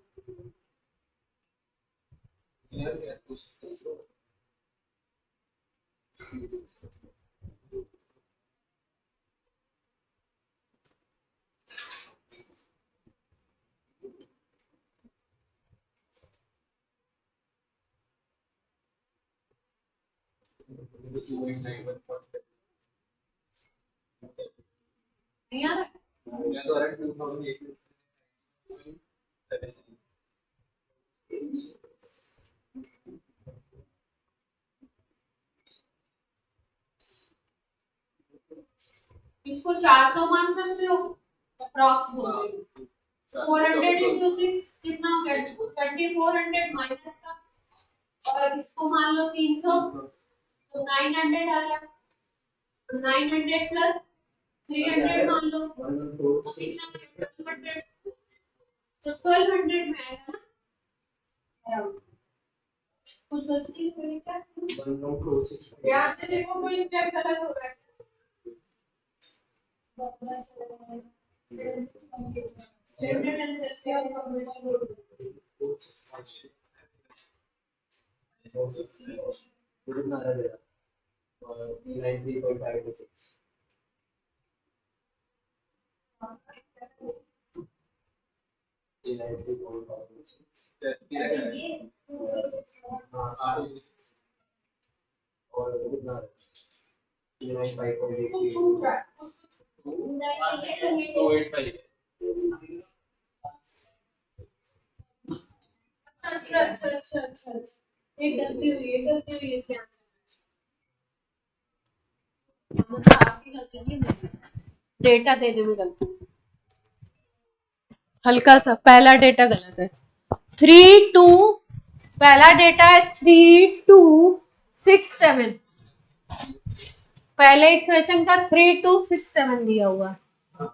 नहीं आ रहा, इसको 400 मान सकते हो, अप्रॉक्स बोल रही हूँ, 400 into 6 कितना हो गया, 2400 माइनस का, और इसको मान लो 300 तो 900 आ गया, 900 प्लस 300 मान लो तो कितना, 1200, तो 1200 में आएगा ना, कुछ गलती हुई क्या, यहाँ से देखो कोई स्टेप गलत हो रहा है, कुछ छूट रहा है, अच्छा अच्छा अच्छा अच्छा, एक गलती हुई है, गलती हुई है इसके आंसर, मतलब आपकी गलती नहीं मेरी, डेटा देने में गलती, हल्का सा पहला डेटा गलत है, 3 2 पहला डेटा है 3267, पहले इक्वेशन का 3267 दिया हुआ है।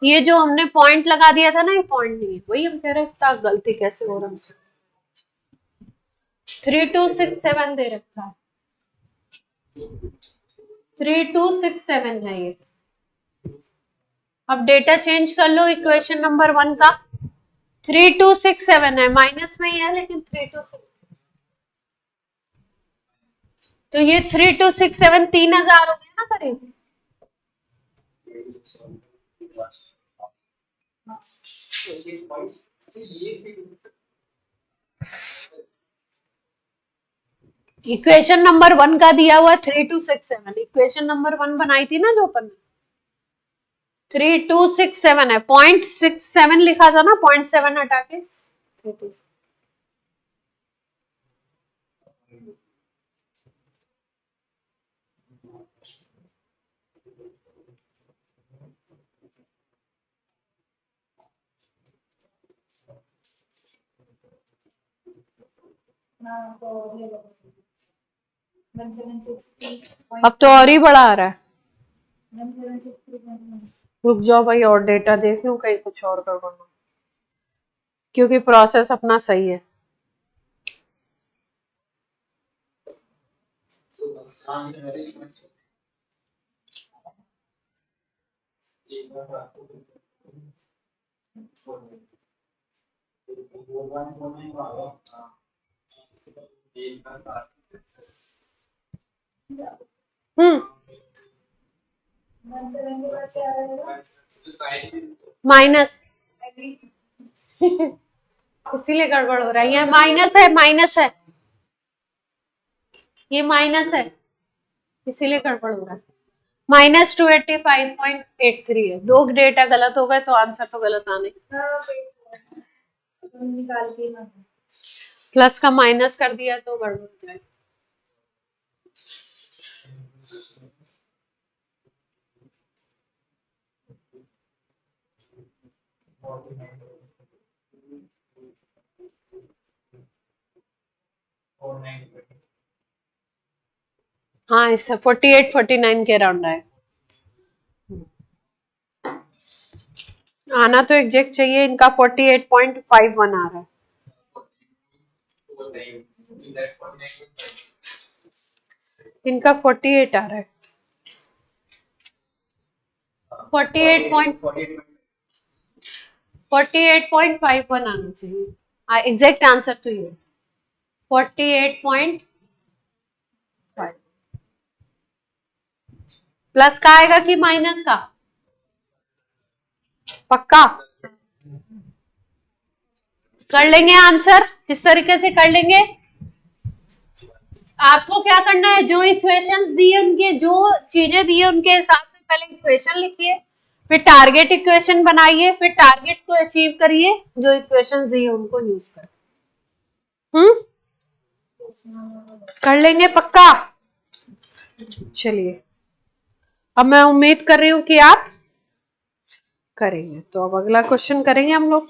ये जो हमने पॉइंट लगा दिया था ना, ये पॉइंट नहीं है, वही हम कह रहे हैं गलती कैसे हो रहा है। 3267 दे रखा है, 3267 है ये। अब डेटा चेंज कर लो इक्वेशन नंबर 1 का, 3267 है, माइनस में ही है लेकिन 3267, तो ये 3267 3000 हो गया ना करीब। इक्वेशन नंबर 1 का दिया हुआ 3267, इक्वेशन नंबर 1 बनाई थी ना जो अपन ने, 3267 है, 0.67 लिखा था ना, 0.7 हटा के 3267। हाँ तो ये 1763 अब तो और ही बड़ा आ रहा है। 1763.1 रुक जाओ भाई, और डेटा देख लूं कहीं कुछ और गड़बड़ ना, क्योंकि प्रोसेस अपना सही है। हम्म, 170 पर से आ रहा है माइनस इसीलिए गड़बड़ हो रहा है, ये माइनस है, माइनस है, ये माइनस है, इसीलिए गड़बड़ हो रहा है। -285.83 है, दो डेटा गलत हो गए तो आंसर तो गलत आने। निकाल के ना प्लस का माइनस कर दिया तो गड़बड़ हो जाए। हाँ, इससे 48-49 के अराउंड आए, आना तो एग्जैक्ट चाहिए। इनका 48.51 आ रहा है, इनका 48 आ रहा है, 48.51 आना चाहिए एग्जैक्ट आंसर तो ये 48.5। प्लस का आएगा कि माइनस का? पक्का कर लेंगे आंसर, किस तरीके से कर लेंगे? आपको क्या करना है, जो इक्वेशंस दी है उनके, जो चीजें दी है उनके हिसाब से पहले इक्वेशन लिखिए, फिर टारगेट इक्वेशन बनाइए, फिर टारगेट को अचीव करिए, जो इक्वेशंस दी है उनको यूज कर। कर लेंगे पक्का। चलिए, अब मैं उम्मीद कर रही हूं कि आप करेंगे, तो अब अगला क्वेश्चन करेंगे हम लोग।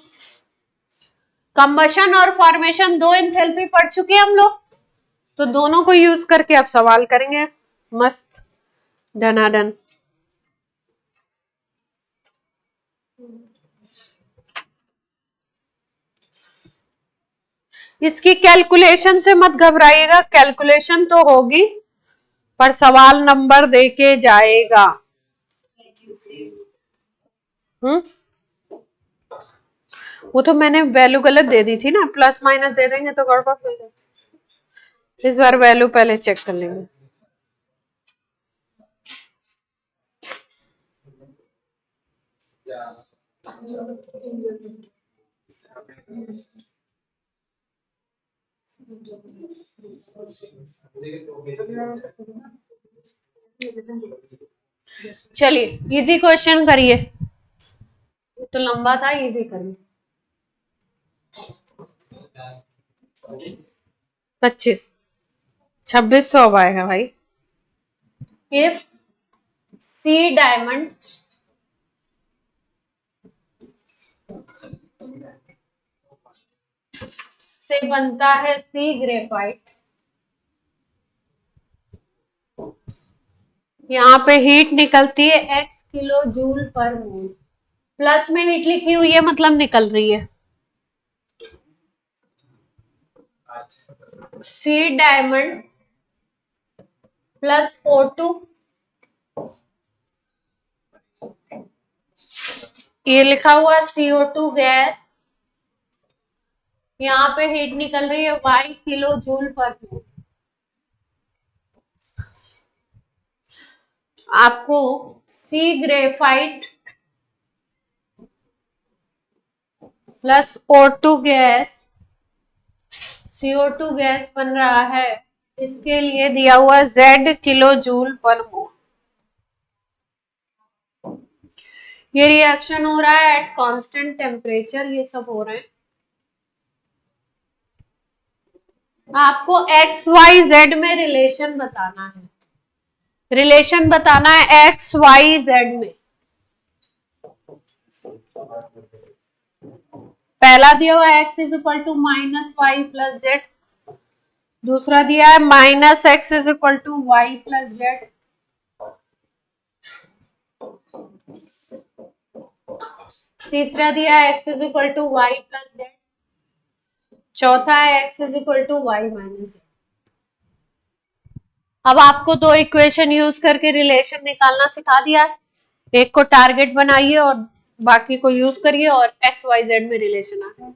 कंबशन और फॉर्मेशन, दो एंथैल्पी पढ़ चुके हैं हम लोग, तो दोनों को यूज करके अब सवाल करेंगे। मस्त धनाधन। इसकी कैलकुलेशन से मत घबराइएगा, कैलकुलेशन तो होगी पर सवाल नंबर देके जाएगा। वो तो मैंने वैल्यू गलत दे दी थी ना, प्लस माइनस दे देंगे तो गड़बड़ हो जाएगी। इस बार वैल्यू पहले चेक कर लेंगे। चलिए इजी क्वेश्चन करिए, तो लंबा था, इजी करिए। 25 26 तो अब आएगा भाई। इफ सी डायमंड से बनता है सी ग्रेफाइट। यहाँ पे हीट निकलती है x किलो जूल पर मोल। प्लस में हीट लिखी हुई है मतलब निकल रही है। सी डायमंड प्लस O2, ये लिखा हुआ CO2 गैस, यहाँ पे हीट निकल रही है y किलो जूल पर मोल। आपको C graphite plus O2 gas, CO2 gas बन रहा है, इसके लिए दिया हुआ Z किलो जूल पर मोल। ये रिएक्शन हो रहा है एट कांस्टेंट टेम्परेचर, ये सब हो रहे हैं। आपको एक्स वाई जेड में रिलेशन बताना है, रिलेशन बताना है एक्स वाई जेड में। पहला दिया हुआ x is equal to minus y plus z, दूसरा दिया है minus x is equal to y plus z, तीसरा दिया है x is equal to y plus z, चौथा है x is equal to y minus z. अब आपको दो इक्वेशन यूज करके रिलेशन निकालना सिखा दिया है, एक को टारगेट बनाइए और बाकी को यूज करिए और एक्स वाई जेड में रिलेशन आ जाए।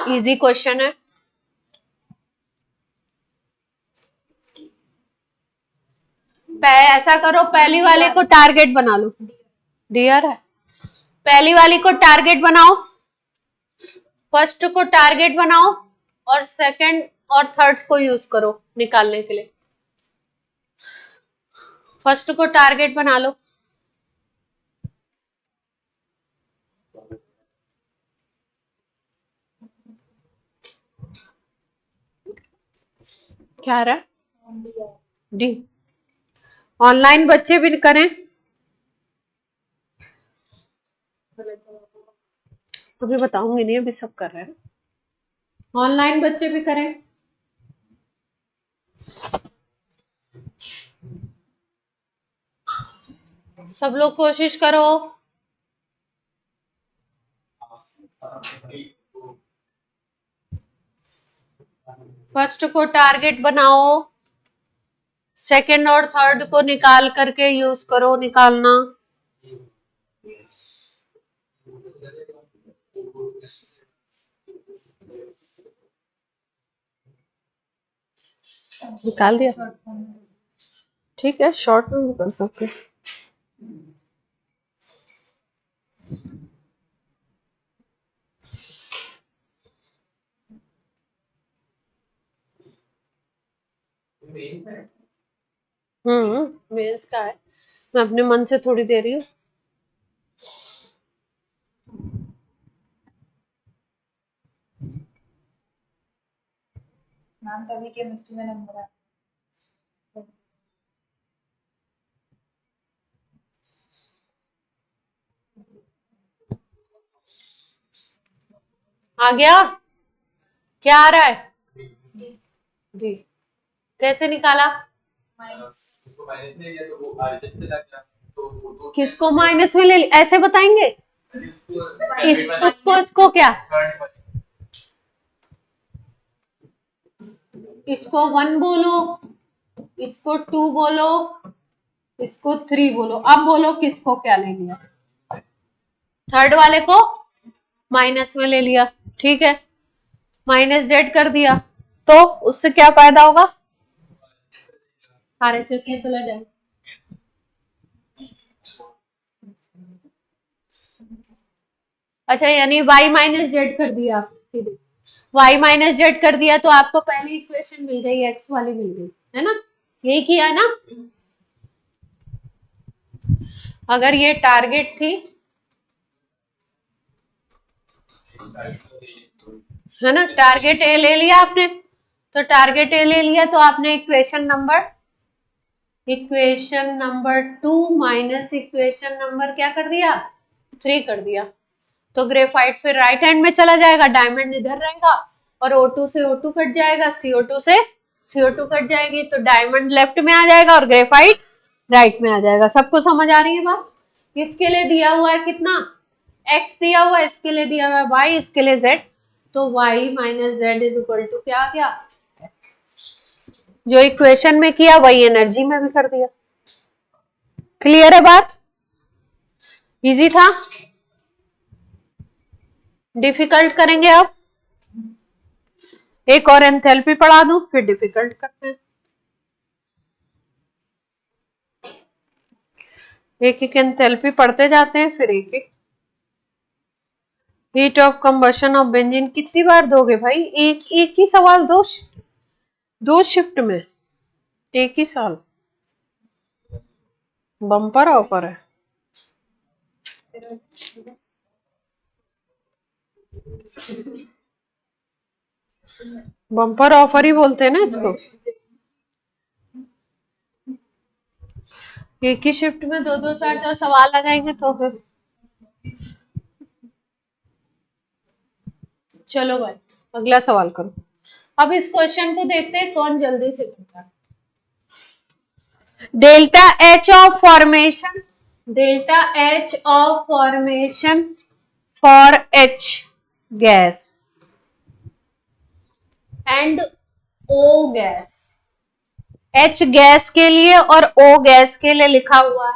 इजी क्वेश्चन है। ऐसा करो, पहली वाले को टारगेट बना लो। डियर है, पहली वाली को टारगेट बनाओ, फर्स्ट को टारगेट बनाओ और सेकंड और थर्ड को यूज करो निकालने के लिए। फर्स्ट को टारगेट बना लो। क्या आ रहा है? डी। ऑनलाइन बच्चे भी करें, अभी बताऊंगी नहीं, अभी सब कर रहे हैं। ऑनलाइन बच्चे भी करें। सब लोग कोशिश करो। फर्स्ट को टारगेट बनाओ, सेकंड और थर्ड को निकाल करके यूज करो निकालना। निकाल दिया, ठीक है, शॉर्ट में भी कर सकते हैं। मेंस का है, मैं अपने मन से थोड़ी दे रही हूँ। मैम तभी केमिस्ट्री में नंबर है। आ गया? क्या आ रहा है? जी। कैसे निकाला? किसको माइनस में ले लिया? ऐसे बताएंगे? इसको क्या? इसको 1 बोलो, इसको 2 बोलो, इसको 3 बोलो। अब बोलो किसको क्या ले लिया? थर्ड वाले को माइनस में ले लिया, ठीक है, माइनस जेड कर दिया, तो उससे क्या फायदा होगा? RHS में चला जाएगा। अच्छा, यानी y माइनस जेड कर दिया सीधे, y माइनस जेड कर दिया, तो आपको पहली इक्वेशन मिल गई, x वाली मिल गई, है ना? यही किया है ना? अगर ये टारगेट थी, है ना, टारगेट ए ले लिया आपने, तो टारगेट ए ले लिया तो आपने equation number equation number 2 minus equation number क्या कर दिया 3 कर दिया। तो ग्रेफाइट फिर राइट हैंड में चला जाएगा, डायमंड इधर रहेगा और O2 से O2 कट जाएगा, CO2 से CO2 कट जाएगी, तो डायमंड लेफ्ट में आ जाएगा और ग्रेफाइट राइट में आ जाएगा। सबको समझ आ रही है बात? इसके लिए दिया हुआ है कितना x दिया हुआ है, इसके लिए दिया हुआ है y, इसके लिए z, तो y minus z is equal to क्या आ गया x। जो इक्वेशन में किया वही एनर्जी में भी कर दिया। क्लियर है बात? इजी था? डिफिकल्ट करेंगे अब? एक और एंथैल्पी पढ़ा दूं फिर डिफिकल्ट करते हैं। एक एक एंथैल्पी पढ़ते जाते हैं फिर एक एक। Heat of combustion of benzene कितनी बार दोगे भाई? एक ही सवाल दो शिफ्ट में एक ही साल। बम्पर ऑफर है। बम्पर ऑफर ही बोलते हैं ना इसको। एक ही शिफ्ट में दो चार सवाल आ जाएंगे तो फिर चलो भाई अगला सवाल करो। अब इस क्वेश्चन को देखते हैं कौन जल्दी से करता है। Delta H of formation for H gas and O gas. H gas के लिए और ओ गैस के लिए लिखा हुआ है,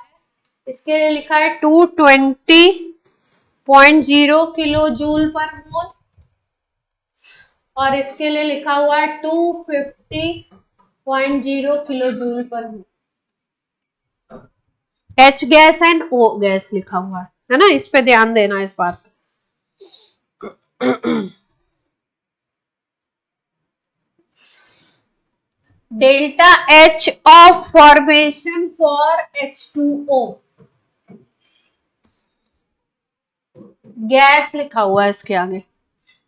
इसके लिए लिखा है 220.0 किलो जूल पर मोल और इसके लिए लिखा हुआ है 250.0 किलो जूल पर mole. H gas and O gas लिखा हुआ है ना, इस पे ध्यान देना इस बात पे। Delta H of formation for H2O gas लिखा हुआ है इसके आगे।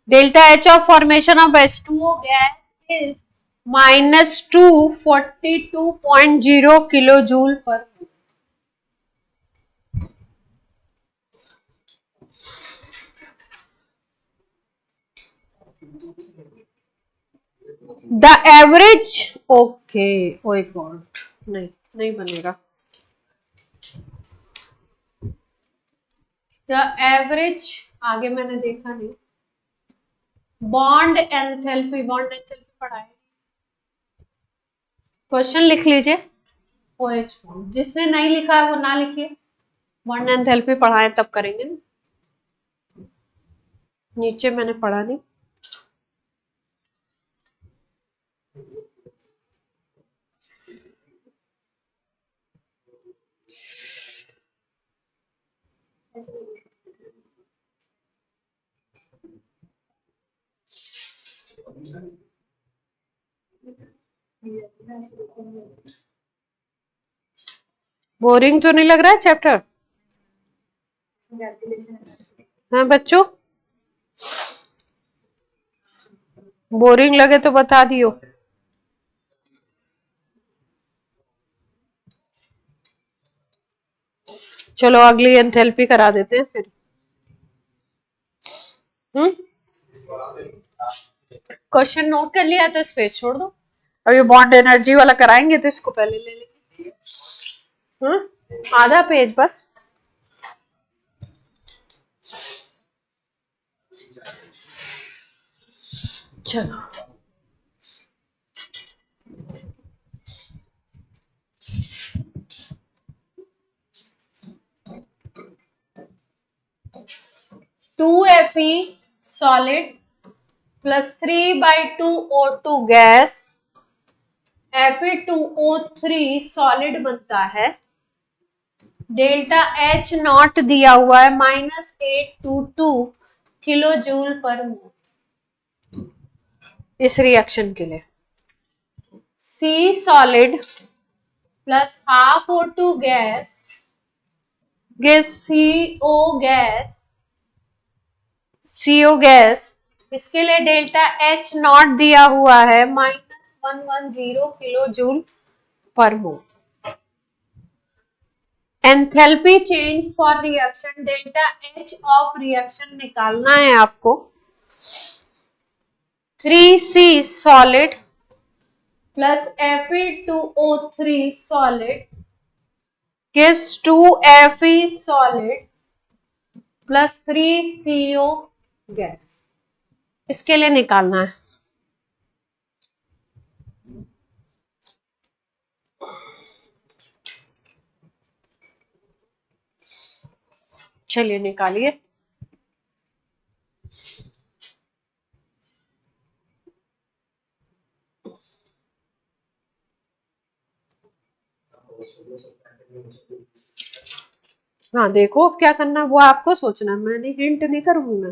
Delta H of formation of H2O gas is -242.0 kilojoule पर mole. The average okay oh god नहीं बनेगा। द एवरेज आगे मैंने देखा नहीं। बॉन्ड एंथैल्पी पढ़ाए, क्वेश्चन लिख लीजिए। OH बॉन्ड जिसने नहीं लिखा है वो ना लिखिए, बॉन्ड एंथैल्पी पढ़ाए तब करेंगे ना, नीचे मैंने पढ़ा नहीं। बोरिंग तो नहीं लग रहा है चैप्टर? हाँ बच्चों, बोरिंग लगे तो बता दियो। चलो अगली एंथैल्पी करा देते हैं फिर। क्वेश्चन नोट कर लिया तो स्पेस छोड़ दो। अब ये बॉन्ड एनर्जी वाला कराएंगे तो इसको पहले ले लेंगे। आधा पेज बस। चलो Fe solid plus 3/2 O2 gas Fe2O3 solid बनता है। डेल्टा H नॉट दिया हुआ है -822 किलो जूल पर मोल इस रिएक्शन के लिए। C solid plus half O2 gas gives CO gas. इसके लिए डेल्टा H नॉट दिया हुआ है -110 किलो जूल पर मोल। Enthalpy change for reaction, delta H of reaction निकालना है आपको। 3C solid plus Fe2O3 solid gives 2Fe solid plus 3CO gas, इसके लिए निकालना है। चलिए निकालिए। हाँ देखो अब क्या करना है वो आपको सोचना है, मैंने हिंट नहीं करूंगी मैं।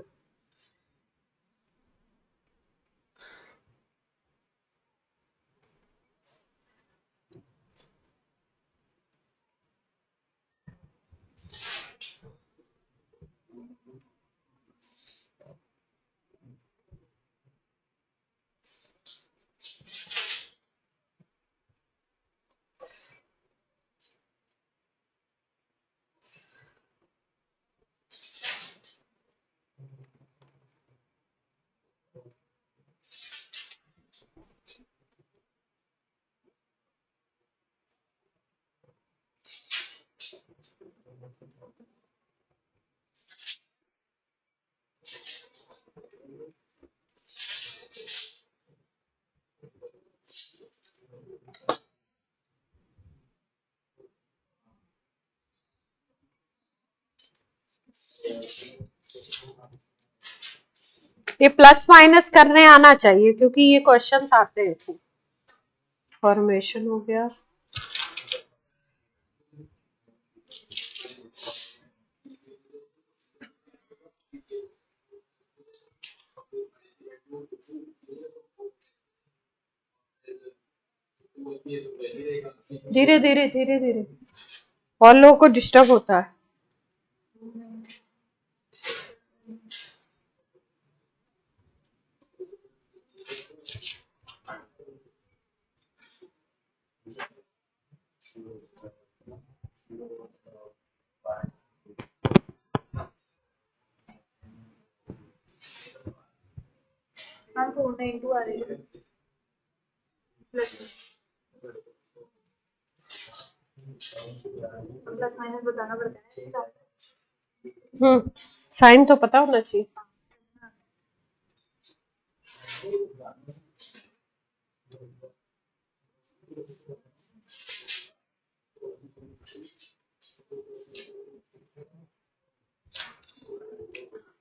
ये प्लस माइनस करने आना चाहिए क्योंकि ये क्वेश्चंस आते हैं। फॉर्मेशन हो गया, धीरे धीरे धीरे धीरे, और लोगों को डिस्टर्ब होता है। मैम 492 आ रही है प्लस माइनस बताना पड़ता है। साइन तो पता होना चाहिए।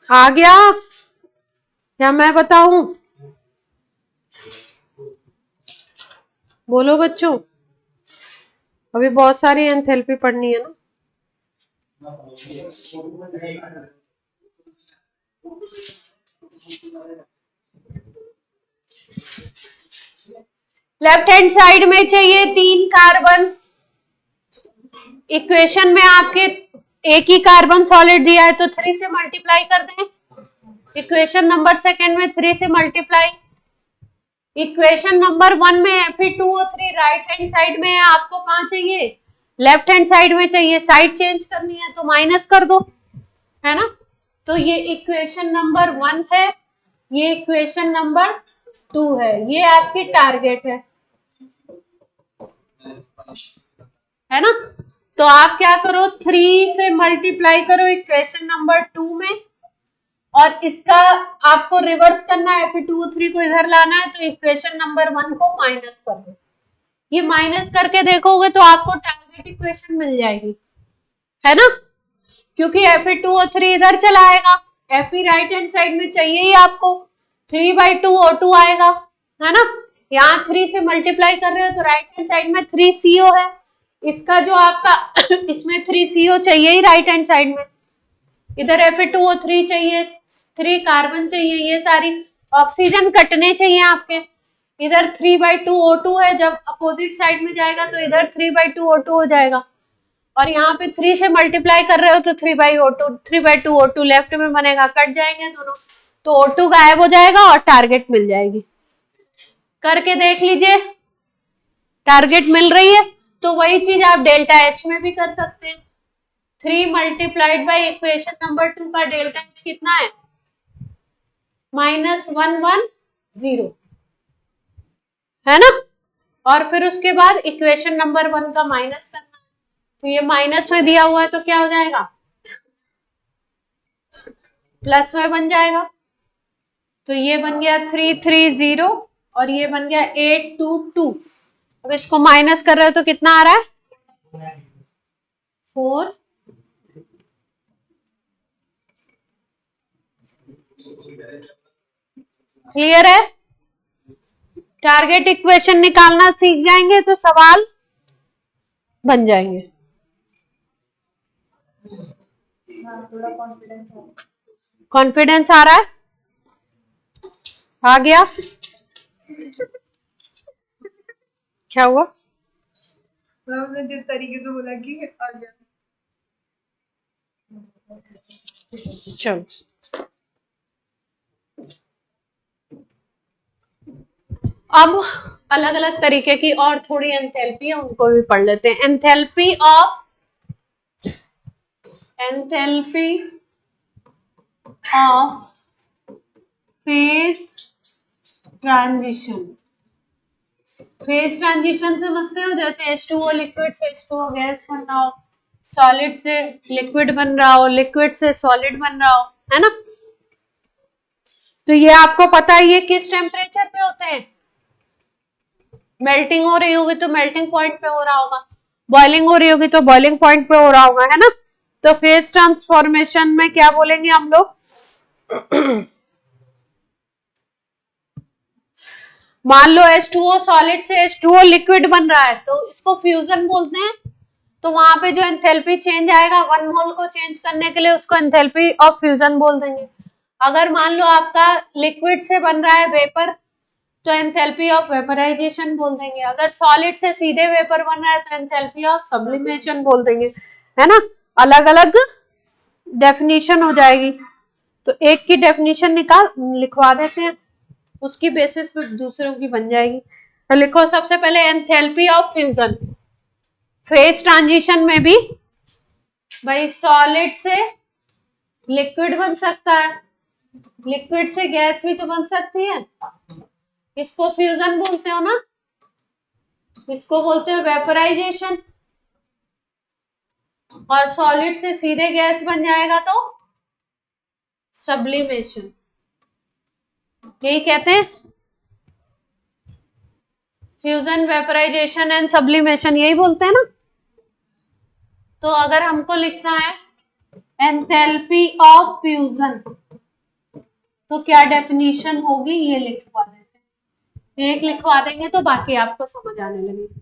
आ गया या मैं बताऊं? बोलो बच्चों, अभी बहुत सारी एंथैल्पी पढ़नी है ना। लेफ्ट हैंड साइड में चाहिए 3 कार्बन। इक्वेशन में आपके एक ही कार्बन सॉलिड दिया है तो 3 से मल्टीप्लाई कर दें। इक्वेशन नंबर सेकंड में 3 से मल्टीप्लाई। इक्वेशन नंबर 1 में Fe2O3 राइट हैंड साइड में है, आपको कहाँ चाहिए? लेफ्ट हैंड साइड में चाहिए। साइड चेंज करनी है तो माइनस कर दो, है ना। तो ये इक्वेशन नंबर 1 है, ये इक्वेशन नंबर 2 है, ये आपकी टारगेट है ना। तो आप क्या करो, 3 से मल्टीप्लाई करो इक्वेशन नंबर 2 में, और इसका आपको रिवर्स करना है। Fe2O3 को इधर लाना है तो इक्वेशन नंबर 1 को माइनस कर दो। ये माइनस करके देखोगे तो आपको टारगेट इक्वेशन मिल जाएगी, है ना, क्योंकि Fe2O3 इधर चला आएगा। Fe राइट हैंड साइड में चाहिए ही आपको, 3/2 O2 आएगा, है ना। यहाँ 3 से मल्टीप्लाई कर रहे हो तो राइट हैंड साइड में 3CO है, इसका जो आपका इसमें 3CO चाहिए ही राइट हैंड साइड में। इधर Fe2O3 चाहिए, 3 कार्बन चाहिए, ये सारी ऑक्सीजन कटने चाहिए आपके। इधर 3/2 O2 है, जब अपोजिट साइड में जाएगा तो इधर 3/2 O2 हो जाएगा, और यहाँ पे 3 से मल्टीप्लाई कर रहे हो तो 3/2 O2 लेफ्ट में बनेगा, कट जाएंगे दोनों तो O2 गायब हो जाएगा और टारगेट मिल जाएगी। करके देख लीजिए, टारगेट मिल रही है। तो वही चीज आप डेल्टा H में भी कर सकते हैं। 3 मल्टीप्लाइड बाई इक्वेशन नंबर 2 का डेल्टा एच कितना है? -110 है ना। और फिर उसके बाद इक्वेशन नंबर 1 का माइनस करना है, तो ये माइनस में दिया हुआ है तो क्या हो जाएगा? प्लस में बन जाएगा। तो ये बन गया 330 और ये बन गया 822। अब इसको माइनस कर रहे हो तो कितना आ रहा है? 4। क्लियर है? टारगेट इक्वेशन निकालना सीख जाएंगे तो सवाल बन जाएंगे। थोड़ा कॉन्फिडेंस है। कॉन्फिडेंस आ रहा है? आ गया? क्या हुआ? मैंने जिस तरीके से बोला कि आ गया। चलो, अब अलग अलग तरीके की और थोड़ी एंथैल्पी है, उनको भी पढ़ लेते हैं। Enthalpy of phase transition. Phase transition समझते हो? जैसे H2O लिक्विड से H2O गैस बन रहा हो, सॉलिड से लिक्विड बन रहा हो, लिक्विड से सॉलिड बन रहा हो, है ना। तो ये आपको पता है ये किस टेम्परेचर पे होते हैं? मेल्टिंग हो रही होगी तो मेल्टिंग पॉइंट पे हो रहा होगा, बॉइलिंग हो रही होगी तो बॉइलिंग पॉइंट पे हो रहा होगा, है ना। तो फेज ट्रांसफॉर्मेशन में क्या बोलेंगे हम लोग? मान लो H2O सॉलिड से H2O लिक्विड बन रहा है तो इसको फ्यूजन बोलते हैं। तो वहां पे जो एंथैल्पी चेंज आएगा 1 मोल को चेंज करने के लिए उसको एंथैल्पी ऑफ फ्यूजन बोल देंगे। अगर मान लो आपका लिक्विड से बन रहा है वेपर तो एंथैल्पी ऑफ वेपराइजेशन बोल देंगे। अगर सॉलिड से सीधे वेपर बन रहा है तो एंथैल्पी ऑफ सब्लिमेशन बोल देंगे, है ना। अलग अलग डेफिनेशन हो जाएगी। तो एक की डेफिनेशन लिखवा देते हैं, उसकी बेसिस पे दूसरों की बन जाएगी। तो लिखो सबसे पहले enthalpy of fusion. Phase transition में भी भाई सॉलिड से लिक्विड बन सकता है, लिक्विड से गैस भी तो बन सकती है, इसको फ्यूजन बोलते हो ना, इसको बोलते हो वेपराइजेशन। और सॉलिड से सीधे गैस बन जाएगा तो सब्लिमेशन, यही कहते हैं। फ्यूजन, वेपराइजेशन एंड सब्लिमेशन यही बोलते हैं ना। तो अगर हमको लिखना है एंथैल्पी ऑफ फ्यूजन तो क्या डेफिनेशन होगी ये लिखवा देते हैं। एक लिखवा देंगे तो बाकी आपको समझ आने लगेगी।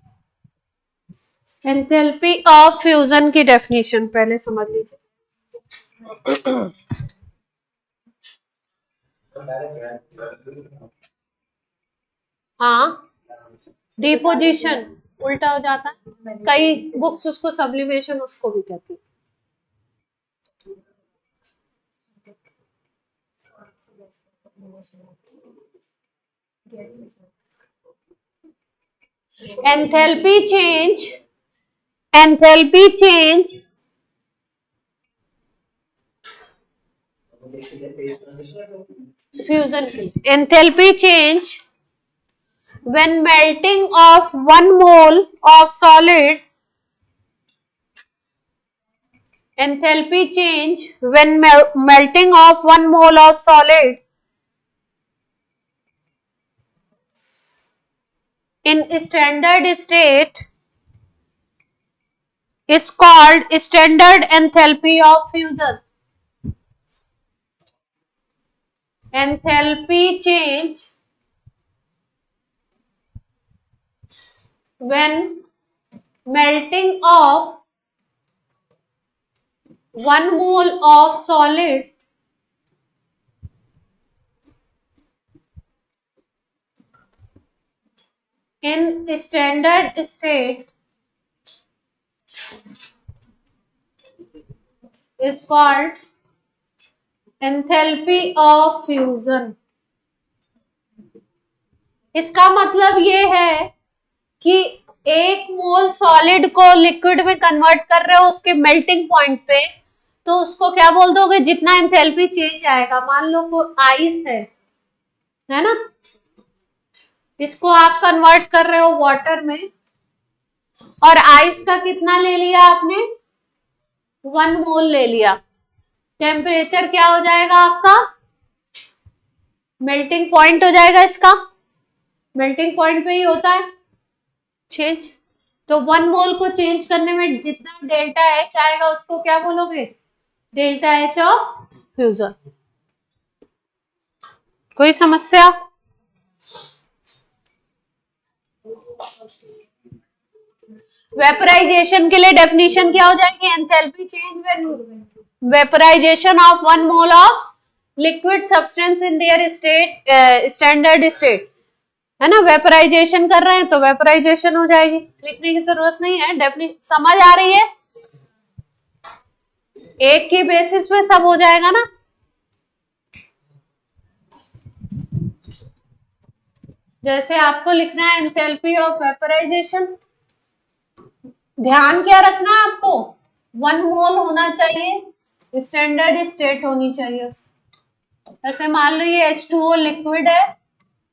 एंथैल्पी ऑफ फ्यूजन की डेफिनेशन पहले समझ लीजिए। हाँ, डिपोजिशन उल्टा हो जाता है, कई बुक्स उसको सब्लिमेशन उसको भी कहती है। एंथैल्पी चेंज फ्यूजन की enthalpy change when melting of 1 mole of solid, enthalpy change when melting of 1 mole of solid in standard state is called standard enthalpy of fusion. Enthalpy change when melting of 1 mole of solid in standard state is called enthalpy of fusion. इसका मतलब ये है कि एक मोल solid को liquid में convert कर रहे हो उसके मेल्टिंग पॉइंट पे, तो उसको क्या बोल दोगे? जितना एंथैल्पी चेंज आएगा, मान लो को आइस है ना, इसको आप कन्वर्ट कर रहे हो वाटर में, और आइस का कितना ले लिया आपने? 1 मोल ले लिया। टेम्परेचर क्या हो जाएगा आपका? मेल्टिंग पॉइंट हो जाएगा इसका, मेल्टिंग पॉइंट पे ही होता है चेंज। तो 1 मोल को चेंज करने में जितना डेल्टा एच आएगा उसको क्या बोलोगे? Delta H of fusion. कोई समस्या? वेपराइजेशन के लिए डेफिनेशन क्या हो जाएगी? Enthalpy change when vaporisation of 1 mole of liquid substance in their state standard state, है ना। वेपराइजेशन कर रहे हैं तो वेपराइजेशन हो जाएगी, लिखने की जरूरत नहीं है। डेफिनेशन समझ आ रही है? एक की बेसिस पे सब हो जाएगा ना। जैसे आपको लिखना है एंथैल्पी ऑफ वेपराइजेशन, ध्यान क्या रखना है आपको? 1 मोल होना चाहिए, स्टैंडर्ड स्टेट होनी चाहिए। ऐसे मान लो ये H2O लिक्विड है,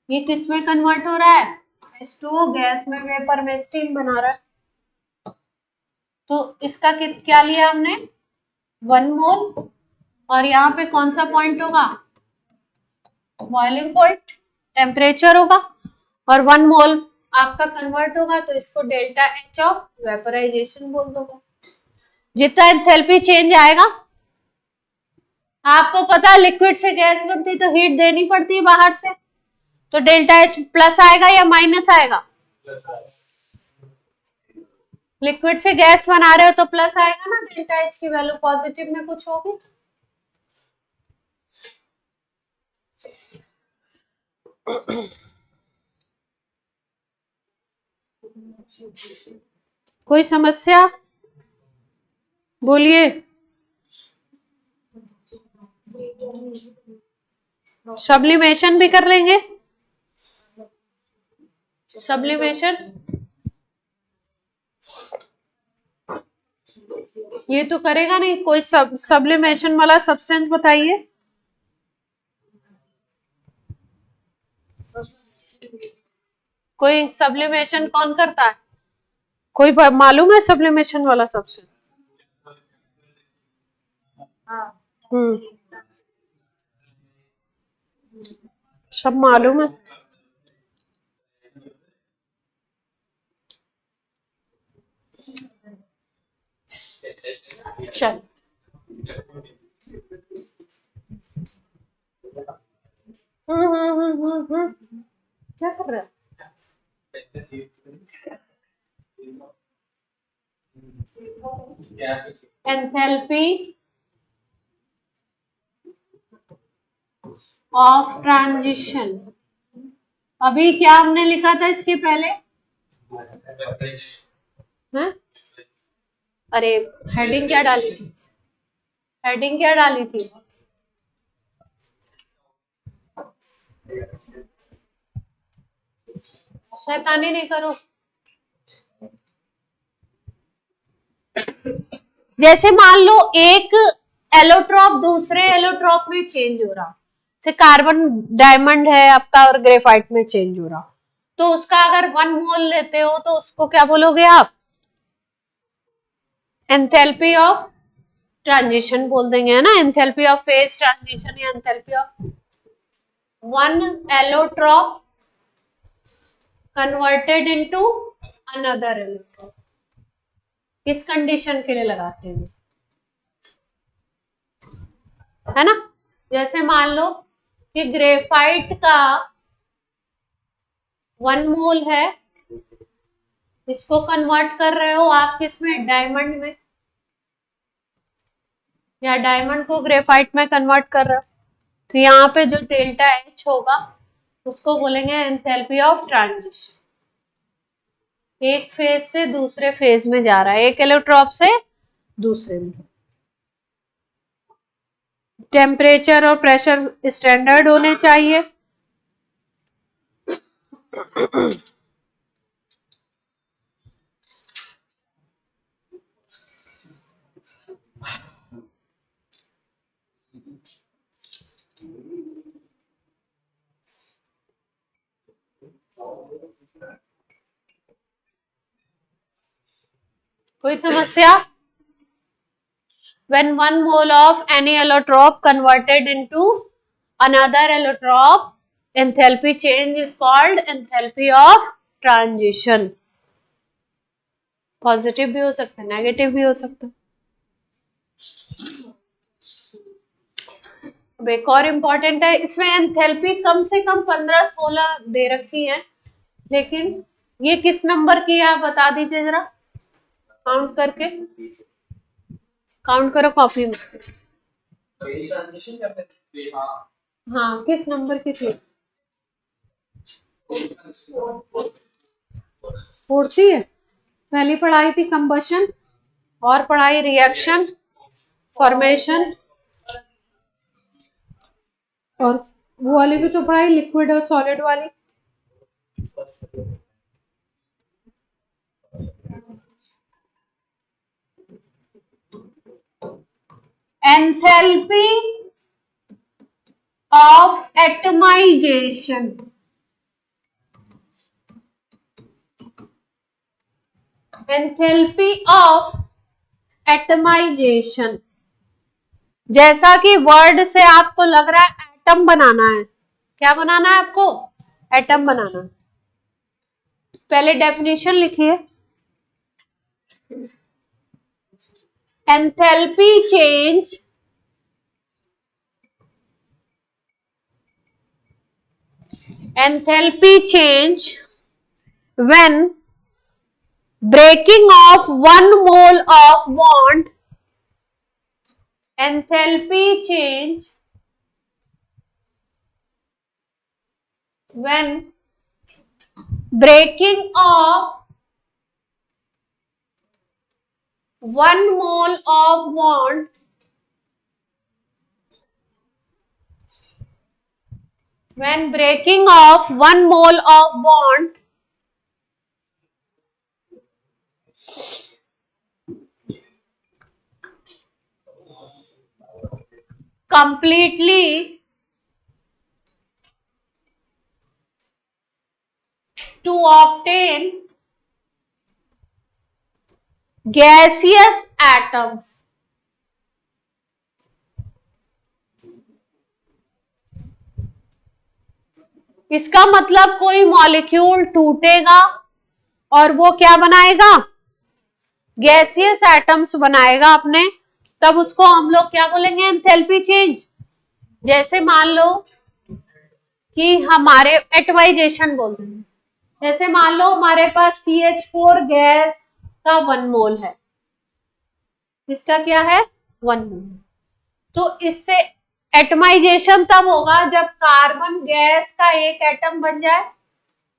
ये किस में कन्वर्ट हो रहा है? H2O गैस में, वेपर में, स्टीम बना रहा है। तो इसका क्या लिया हमने? 1 मोल, और यहाँ पे कौन सा पॉइंट होगा? बॉइलिंग पॉइंट, टेम्परेचर होगा, और 1 मोल आपका कन्वर्ट होगा तो इसको डेल्टा एच ऑफ वेपराइजेशन बोल दोगे। जितना एंथैल्पी चेंज आएगा, आपको पता है लिक्विड से गैस बनती तो हीट देनी पड़ती है बाहर से, तो डेल्टा एच प्लस आएगा या माइनस आएगा? लिक्विड से गैस बना रहे हो तो प्लस आएगा ना, डेल्टा एच की वैल्यू पॉजिटिव में कुछ होगी। कोई समस्या? बोलिए। सब्लिमेशन भी कर लेंगे। सब्लिमेशन ये तो करेगा नहीं कोई। सब्लिमेशन वाला सब्सटेंस बताइए। कोई सब्लिमेशन कौन करता है? कोई मालूम है सब्लिमेशन वाला सब्सटेंस? सब मालूम है। चल क्या कर रहा है? Enthalpy of transition. अभी क्या हमने लिखा था इसके पहले? है? अरे हेडिंग क्या डाली थी? हेडिंग क्या डाली थी? शैतानी नहीं करो। जैसे मान लो एक एलोट्रॉप दूसरे एलोट्रॉप में चेंज हो रहा, से कार्बन डायमंड है आपका और ग्रेफाइट में चेंज हो रहा, तो उसका अगर 1 मोल लेते हो तो उसको क्या बोलोगे आप? एंथैल्पी ऑफ ट्रांजिशन बोल देंगे, है ना। एंथैल्पी ऑफ फेज ट्रांजिशन या enthalpy of 1 allotrope converted into another allotrope. इस कंडीशन के लिए लगाते हैं, है ना। जैसे मान लो कि ग्रेफाइट का 1 मोल है, इसको कन्वर्ट कर रहे हो आप किसमें? डायमंड में, या डायमंड को ग्रेफाइट में कन्वर्ट कर रहे हो, तो यहाँ पे जो डेल्टा एच होगा उसको बोलेंगे एंथैल्पी ऑफ ट्रांजिशन। एक फेज से दूसरे फेज में जा रहा है, एक एलोट्रॉप से दूसरे में। टेम्परेचर और प्रेशर स्टैंडर्ड होने चाहिए। कोई समस्या? When one mole of any allotrope converted into another allotrope, enthalpy change is called enthalpy of transition. Positive भी हो सकता है, नेगेटिव भी हो सकता है. अब एक और इम्पॉर्टेंट है, इसमें एंथैल्पी कम से कम 15-16 दे रखी है, लेकिन ये किस नंबर की है आप बता दीजिए जरा, काउंट करके, काउंट करो कॉपी में. फेज ट्रांजिशन या फिर हाँ, किस नंबर की थी? उड़ती है. पहली पढ़ाई थी कंबशन और पढ़ाई रिएक्शन, फॉर्मेशन, और वो वाली भी तो पढ़ाई लिक्विड और सॉलिड वाली. Enthalpy of atomisation. Enthalpy of atomisation, जैसा कि वर्ड से आपको लग रहा है एटम बनाना है. क्या बनाना है आपको? एटम बनाना है. पहले डेफिनेशन लिखिए. Enthalpy change when breaking of one mole of bond. Enthalpy change when breaking of one mole of bond completely to obtain gaseous atoms. इसका मतलब कोई मॉलिक्यूल टूटेगा और वो क्या बनाएगा? गैसियस एटम्स बनाएगा अपने, तब उसको हम लोग क्या बोलेंगे? Enthalpy change. जैसे मान लो कि हमारे एटमाइजेशन बोलते हैं, जैसे मान लो हमारे पास CH4 गैस का 1 मोल है. इसका क्या है? 1 मोल. तो इससे एटमाइजेशन तब होगा जब कार्बन गैस का एक एटम बन जाए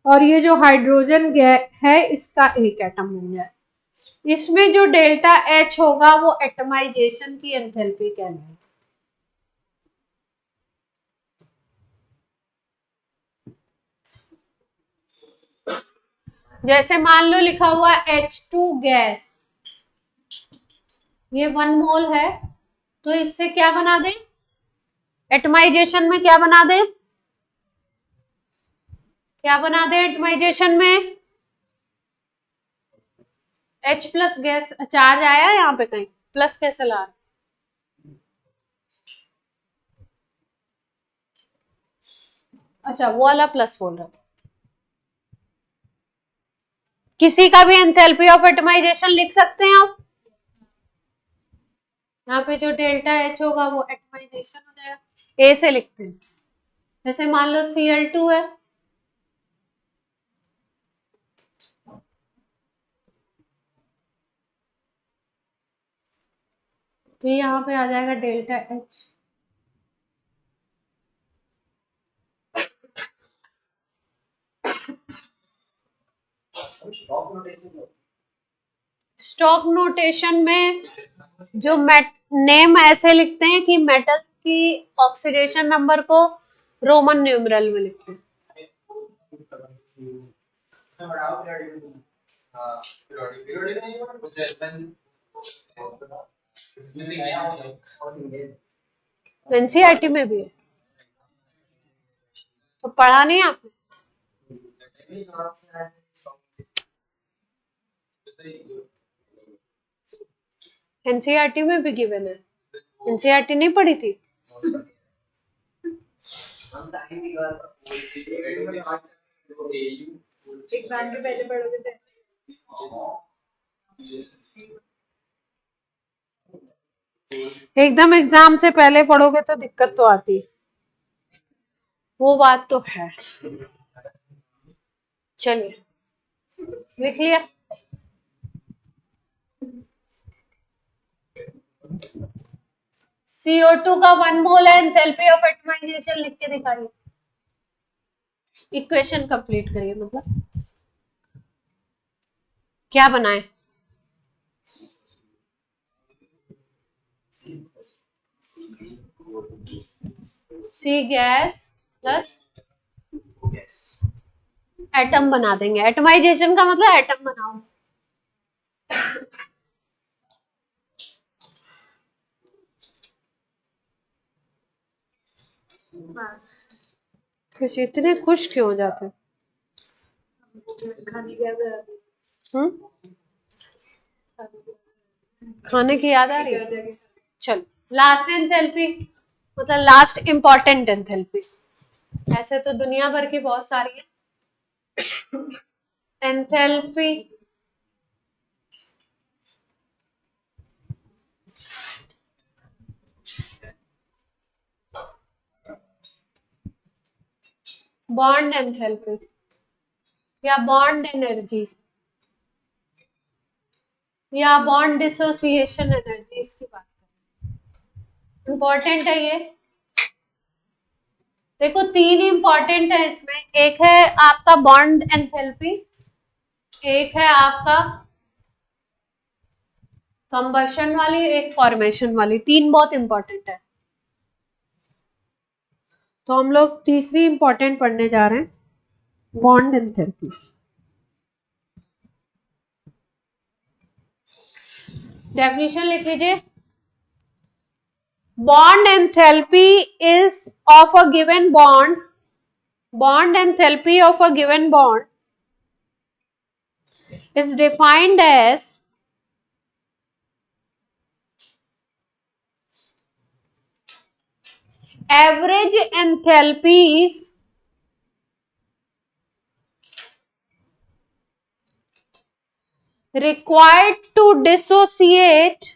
और ये जो हाइड्रोजन गैस है इसका एक एटम बन जाए. इसमें जो डेल्टा H होगा वो एटमाइजेशन की एंथैल्पी कहलाएगी. जैसे मान लो लिखा हुआ H2 गैस, ये 1 मोल है, तो इससे क्या बना दे? एटमाइजेशन में क्या बना दे? क्या बना दे एटमाइजेशन में? H प्लस गैस चार्ज आया यहाँ पे, कहीं प्लस कैसे ला रहे? अच्छा, वो वाला प्लस बोल रहा था. किसी का भी एंथैल्पी ऑफ एटमाइजेशन लिख सकते हैं आप. यहाँ पे जो डेल्टा H होगा वो एटमाइजेशन हो जाएगा. ए से लिखते हैं. जैसे मान लो Cl2 है, तो यहाँ पे आ जाएगा डेल्टा H. स्टॉक नोटेशन में जो नेम ऐसे लिखते हैं कि मेटल्स की ऑक्सीडेशन नंबर को रोमन न्यूमरल में लिखते हैं. एनसीईआरटी में भी है, तो पढ़ा नहीं आपने? एनसीईआरटी में भी गिवन है, एनसीईआरटी नहीं पढ़ी थी? हम टाइम की बात एग्जाम के पहले पढ़ोगे तो एकदम एग्जाम से पहले पढ़ोगे तो दिक्कत तो आती है, वो बात तो है। चलिए लिख लिया। CO2 का 1 मोल है, एंथैल्पी ऑफ एटमाइजेशन लिख के दिखाइए, इक्वेशन कंप्लीट करिए। मतलब क्या बनाए? सी गैस प्लस एटम बना देंगे। एटमाइजेशन का मतलब एटम बनाओ। खुश, इतने खुश क्यों हो जाते हैं? खाने की ज्यादा खाने की याद आ रही है? चलो, लास्ट एंथैल्पी मतलब लास्ट इंपॉर्टेंट एंथैल्पी, ऐसे तो दुनिया भर की बहुत सारी है। एंथैल्पी बॉन्ड एंथैल्पी या बॉन्ड एनर्जी या बॉन्ड डिसोसिएशन एनर्जी, इसकी बात करें। इंपॉर्टेंट है ये। देखो 3 इंपॉर्टेंट है इसमें, एक है आपका बॉन्ड एंथैल्पी, एक है आपका कंबशन वाली, एक फॉर्मेशन वाली। 3 बहुत इंपॉर्टेंट है। तो हम लोग तीसरी इंपॉर्टेंट पढ़ने जा रहे हैं, बॉन्ड एंथैल्पी। डेफिनेशन लिख लीजिए। Bond enthalpy is of a given bond, bond enthalpy of a given bond is defined as average enthalpies required to dissociate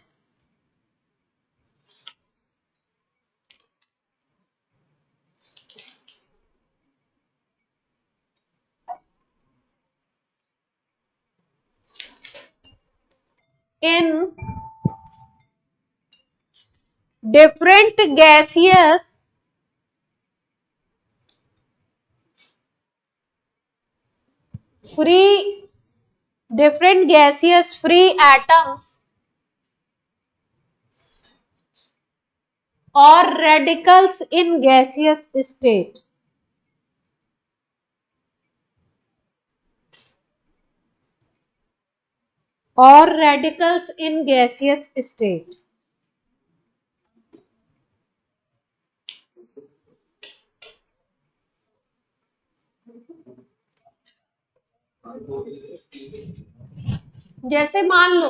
in different gaseous free atoms or radicals in gaseous state. Or radicals in gaseous state. जैसे मान लो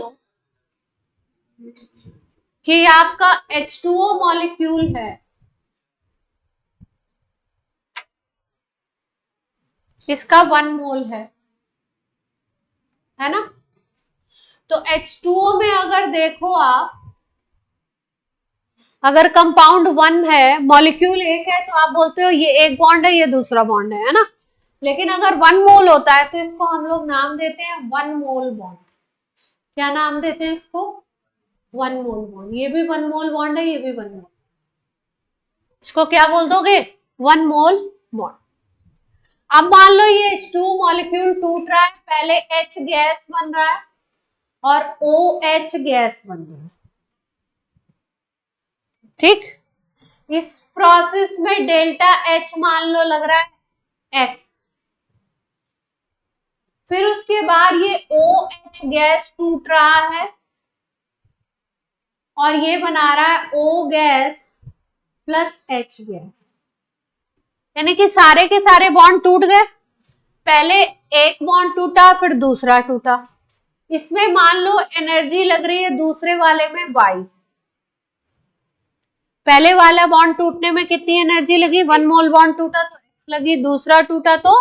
कि आपका H2O molecule है, इसका 1 मोल है ना? तो H2O में अगर देखो आप, अगर कंपाउंड 1 है, मॉलिक्यूल एक है, तो आप बोलते हो ये एक बॉन्ड है, ये दूसरा बॉन्ड है ना? लेकिन अगर 1 मोल होता है तो इसको हम लोग नाम देते हैं 1 मोल बॉन्ड। क्या नाम देते हैं इसको? 1 मोल बॉन्ड। ये भी 1 मोल बॉन्ड है, ये भी 1 मोल। इसको क्या बोल दोगे? 1 मोल बॉन्ड। अब मान लो ये H2 मॉलिक्यूल टूट रहा है, पहले H गैस बन रहा है और OH गैस बन रहा है, ठीक? इस प्रोसेस में डेल्टा H मान लो लग रहा है X। फिर उसके बाद ये OH गैस टूट रहा है और ये बना रहा है O gas plus H gas, यानी कि सारे के सारे बॉन्ड टूट गए। पहले एक बॉन्ड टूटा, फिर दूसरा टूटा, इसमें मान लो एनर्जी लग रही है दूसरे वाले में Y, पहले वाला बॉन्ड टूटने में कितनी एनर्जी लगी, 1 मोल बॉन्ड टूटा तो X लगी, दूसरा टूटा तो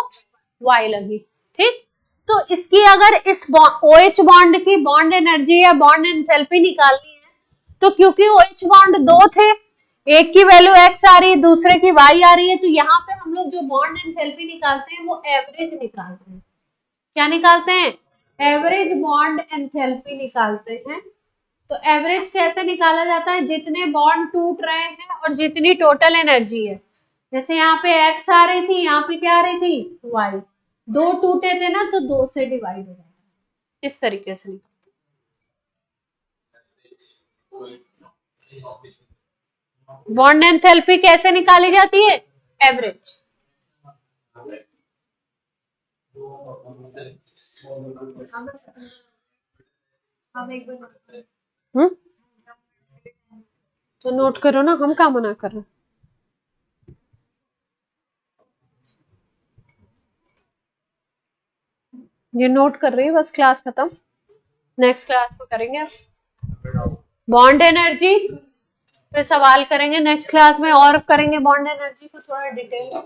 Y लगी, ठीक। तो इसकी अगर इस OH बॉन्ड की बॉन्ड एनर्जी या बॉन्ड एंथैल्पी निकालनी है, तो क्योंकि OH बॉन्ड दो थे, एक की वैल्यू X आ रही है, दूसरे की Y आ रही है, तो यहाँ पे हम लोग जो बॉन्ड एंथैल्पी निकालते हैं वो एवरेज निकालते हैं। क्या निकालते हैं? एवरेज बॉन्ड एंथैल्पी निकालते हैं। तो एवरेज कैसे निकाला जाता है? जितने बॉन्ड टूट रहे हैं और जितनी टोटल एनर्जी है। जैसे यहाँ पे X आ रही थी, यहाँ पे क्या आ रही थी? Y। दो टूटे थे ना, तो 2 से डिवाइड हो जाता है। इस तरीके से बॉन्ड एंथैल्पी कैसे निकाली जाती है? एवरेज। हम एक बार तो नोट करो ना, हम क्या मना कर रहे हैं। ये नोट कर रही है, बस क्लास खत्म, नेक्स्ट क्लास में करेंगे। बॉन्ड एनर्जी पे सवाल करेंगे नेक्स्ट क्लास में, और करेंगे बॉन्ड एनर्जी को थोड़ा डिटेल में।